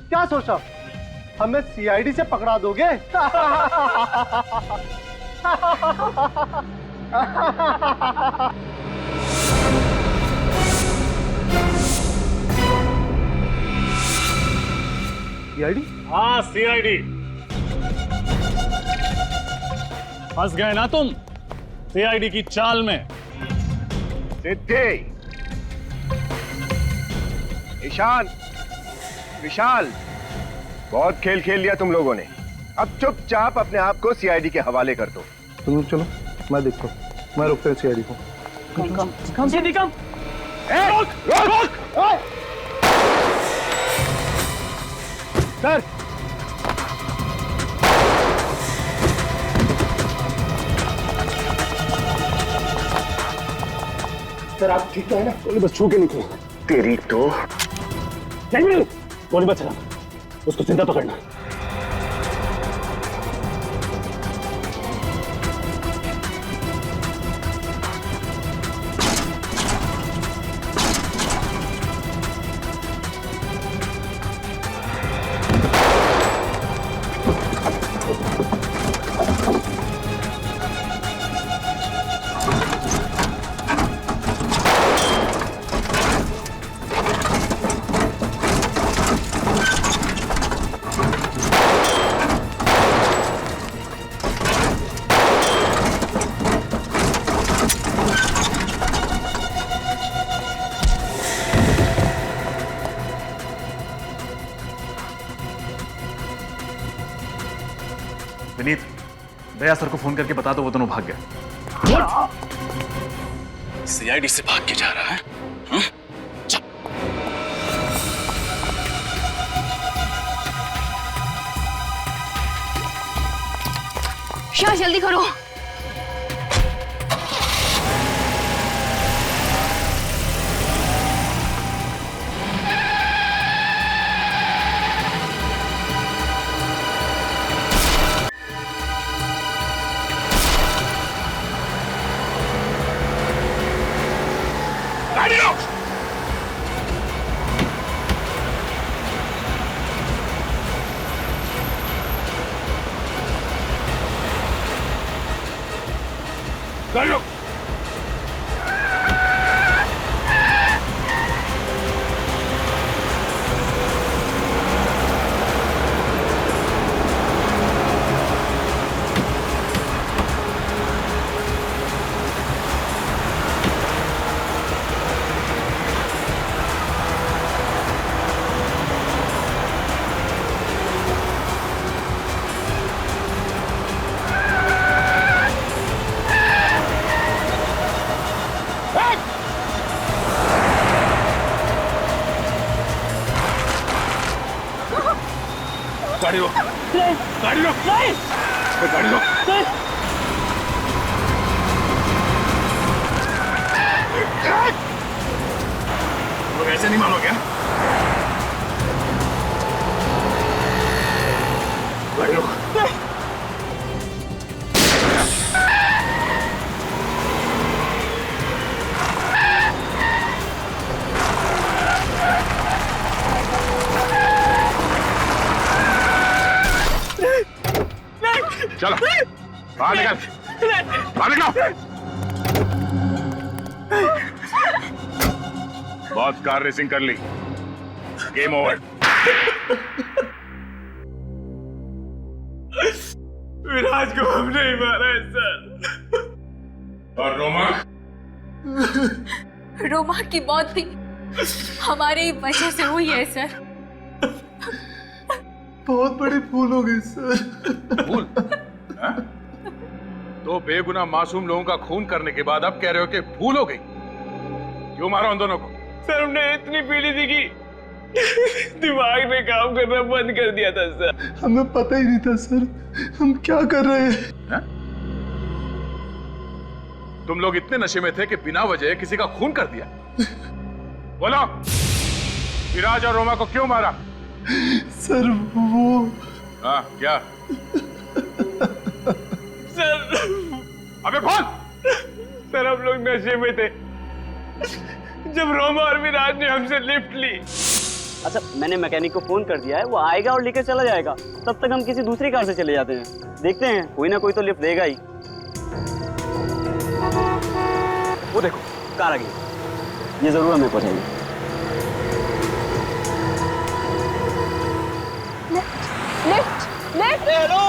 क्या सोचा हमें सीआईडी से पकड़ा दोगे? सीआईडी? हाँ सीआईडी। फंस गए ना तुम सीआईडी की चाल में। सिद्धि, ईशान, विशाल, बहुत खेल खेल लिया तुम लोगों ने। अब चुपचाप अपने आप को सीआईडी के हवाले कर दो। तुम चलो, मैं देखता हूँ, मैं रुकता हूँ सीआईडी को। कम से कम। रोक रोक रोक। सर सर आप ठीक तो है ना? गोली बस छू के निकलो। तेरी तो नहीं, गोली बच रहा, उसको जिंदा पकड़ना। विनीत, भैया सर को फोन करके बता दो, वो दोनों भाग गए। सीआईडी से भाग के जा रहा है? शाह जल्दी करो। गाड़ी रोक। गाड़ी रोक। गाड़ी रोक। गाड़ी रोक। गाड़ी रोक। लोग ऐसे नहीं मानो क्या? गाड़ी रोक। चलो बाहर निकल, बाहर निकलो। बहुत कार रेसिंग कर ली, गेम ओवर। विराज को हमने ही मारा है सर। और रोमा? रोमा की मौत भी हमारी वजह से हुई है सर। बहुत बड़ी भूल हो गई सर। भूल? दो बेगुनाह मासूम लोगों का खून करने के बाद अब कह रहे हो कि भूल हो गई। क्यों मारा उन दोनों को? सर हमने इतनी पीली थी कि दिमाग ने काम करना बंद कर दिया था सर। हमें पता ही नहीं था सर हम क्या कर रहे हैं। तुम लोग इतने नशे में थे कि बिना वजह किसी का खून कर दिया। बोलो, विराज और रोमा को क्यों मारा? सर वो हाँ क्या? सर अबे बोल। सर हम लोग नशे में थे जब रोमा और विराज ने हमसे लिफ्ट ली। अच्छा, मैंने मैकेनिक को फोन कर दिया है, वो आएगा और लेकर चला जाएगा। तब तक हम किसी दूसरी कार से चले जाते हैं। देखते हैं, कोई ना कोई तो लिफ्ट देगा ही। वो देखो कार आ गई, ये जरूर हमें पहुंचाएगी। Lift lift. हेलो,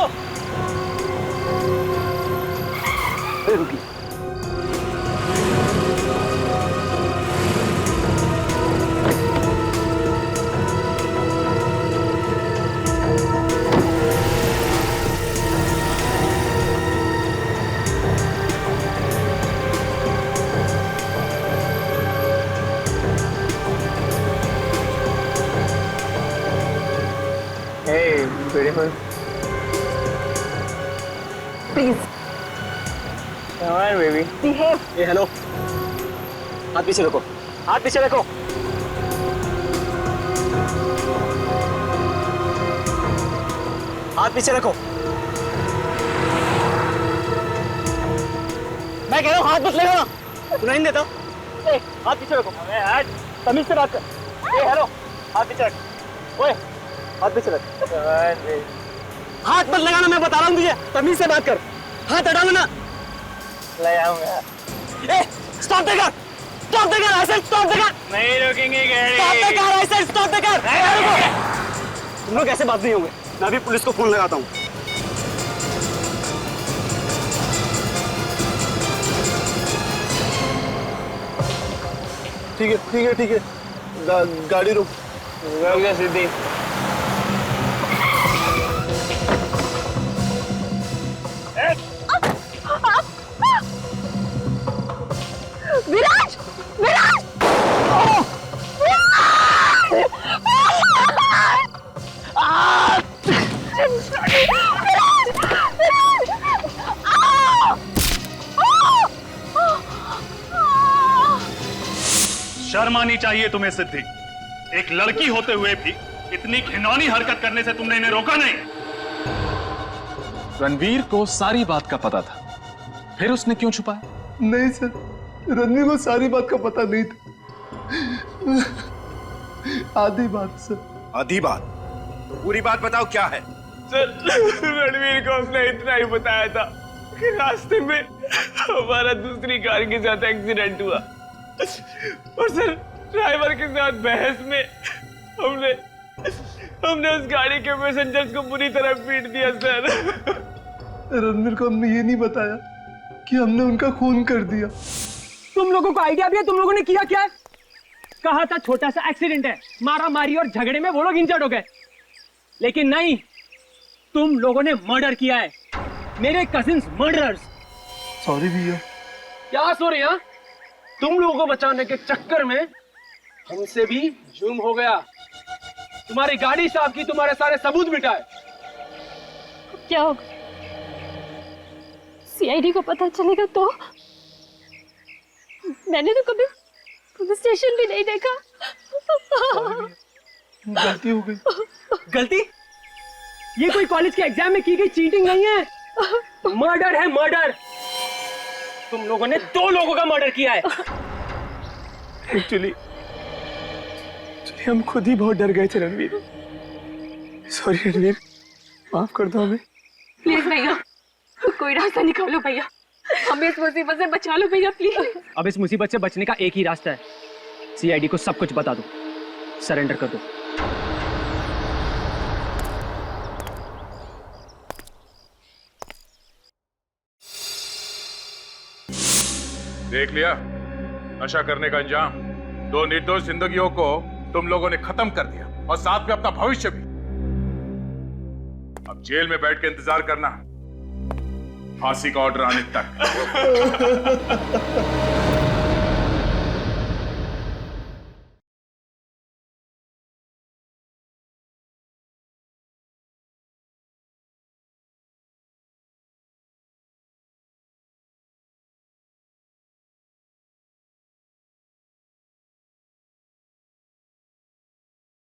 रुकी। Hey, beautiful. Please Come on, baby. Behave. A hello, हाथ पीछे रखो, हाथ पीछे रखो। हाथ पीछे रखो। मैं कह रहा हूँ हाथ मत लगाना, सुनाई नहीं देता। ए, हाथ पीछे रखो। तमीज से बात कर। ए हेलो, हाथ पीछे रख। ओए, हाथ पीछे रख। हाथ मत लगाना, मैं बता रहा हूँ तुझे। तमीज से बात कर, हाथ हटा लेना। लगाऊंगा। ए, stop the car, stop the car, ऐसे स्टॉप द कार। नहीं रोकेंगे गाड़ी। स्टॉप द कार, ऐसे स्टॉप द कार। तुम लोग ऐसे बात नहीं होंगे, मैं अभी पुलिस को फोन लगाता हूँ। ठीक है ठीक है ठीक है, गाड़ी रुक गया सीधी। विराज विराज शर्म आनी चाहिए तुम्हें सिद्धि। एक लड़की होते हुए भी इतनी घिनौनी हरकत करने से तुमने इन्हें रोका नहीं। रणवीर को सारी बात का पता था, फिर उसने क्यों छुपाया? नहीं सर, रणवीर को सारी बात का पता नहीं था। आधी बात सर। आधी बात? तो पूरी बात बताओ क्या है? सर रणवीर को हमने इतना ही बताया था कि रास्ते में हमारा दूसरी कार के साथ एक्सीडेंट हुआ और सर ड्राइवर के साथ बहस में हमने उस गाड़ी के पैसेंजर्स को बुरी तरह पीट दिया सर। रणवीर को हमने ये नहीं बताया कि हमने उनका खून कर दिया। तुम लोगों को आइडिया भी है तुम लोगों ने किया क्या? कहा था छोटा सा एक्सीडेंट है, मारा मारी और झगड़े में वो लोग इंजर्ड हो गए, लेकिन नहीं, तुम लोगों ने मर्डर किया है। मेरे कजिन्स मर्डरर्स। सॉरी भैया। क्या सॉरी? हाँ, तुम लोगों को बचाने के चक्कर में हमसे भी जुर्म हो गया। तुम्हारी गाड़ी साफ की, तुम्हारे सारे सबूत मिटाए। क्या होगा? सीआईडी को पता चलेगा तो? मैंने तो कभी पुलिस स्टेशन भी नहीं देखा। गलती हो गई। गलती? ये कोई कॉलेज के एग्जाम में की गई चीटिंग नहीं है, मर्डर है मर्डर। तुम लोगों ने 2 लोगों का मर्डर किया है। एक्चुअली हम खुद ही बहुत डर गए थे रणवीर। सॉरी रणवीर, माफ कर दो हमें। प्लीज भैया, कोई रास्ता निकालो भैया, हमें इस मुसीबत से बचा लो भैया प्लीज। अब इस मुसीबत से बचने का एक ही रास्ता है, सीआईडी को सब कुछ बता दो, सरेंडर कर दो। देख लिया नशा करने का अंजाम। 2 निर्दोष जिंदगियों को तुम लोगों ने खत्म कर दिया और साथ में अपना भविष्य भी। अब जेल में बैठ के इंतजार करना फांसी का ऑर्डर आने तक।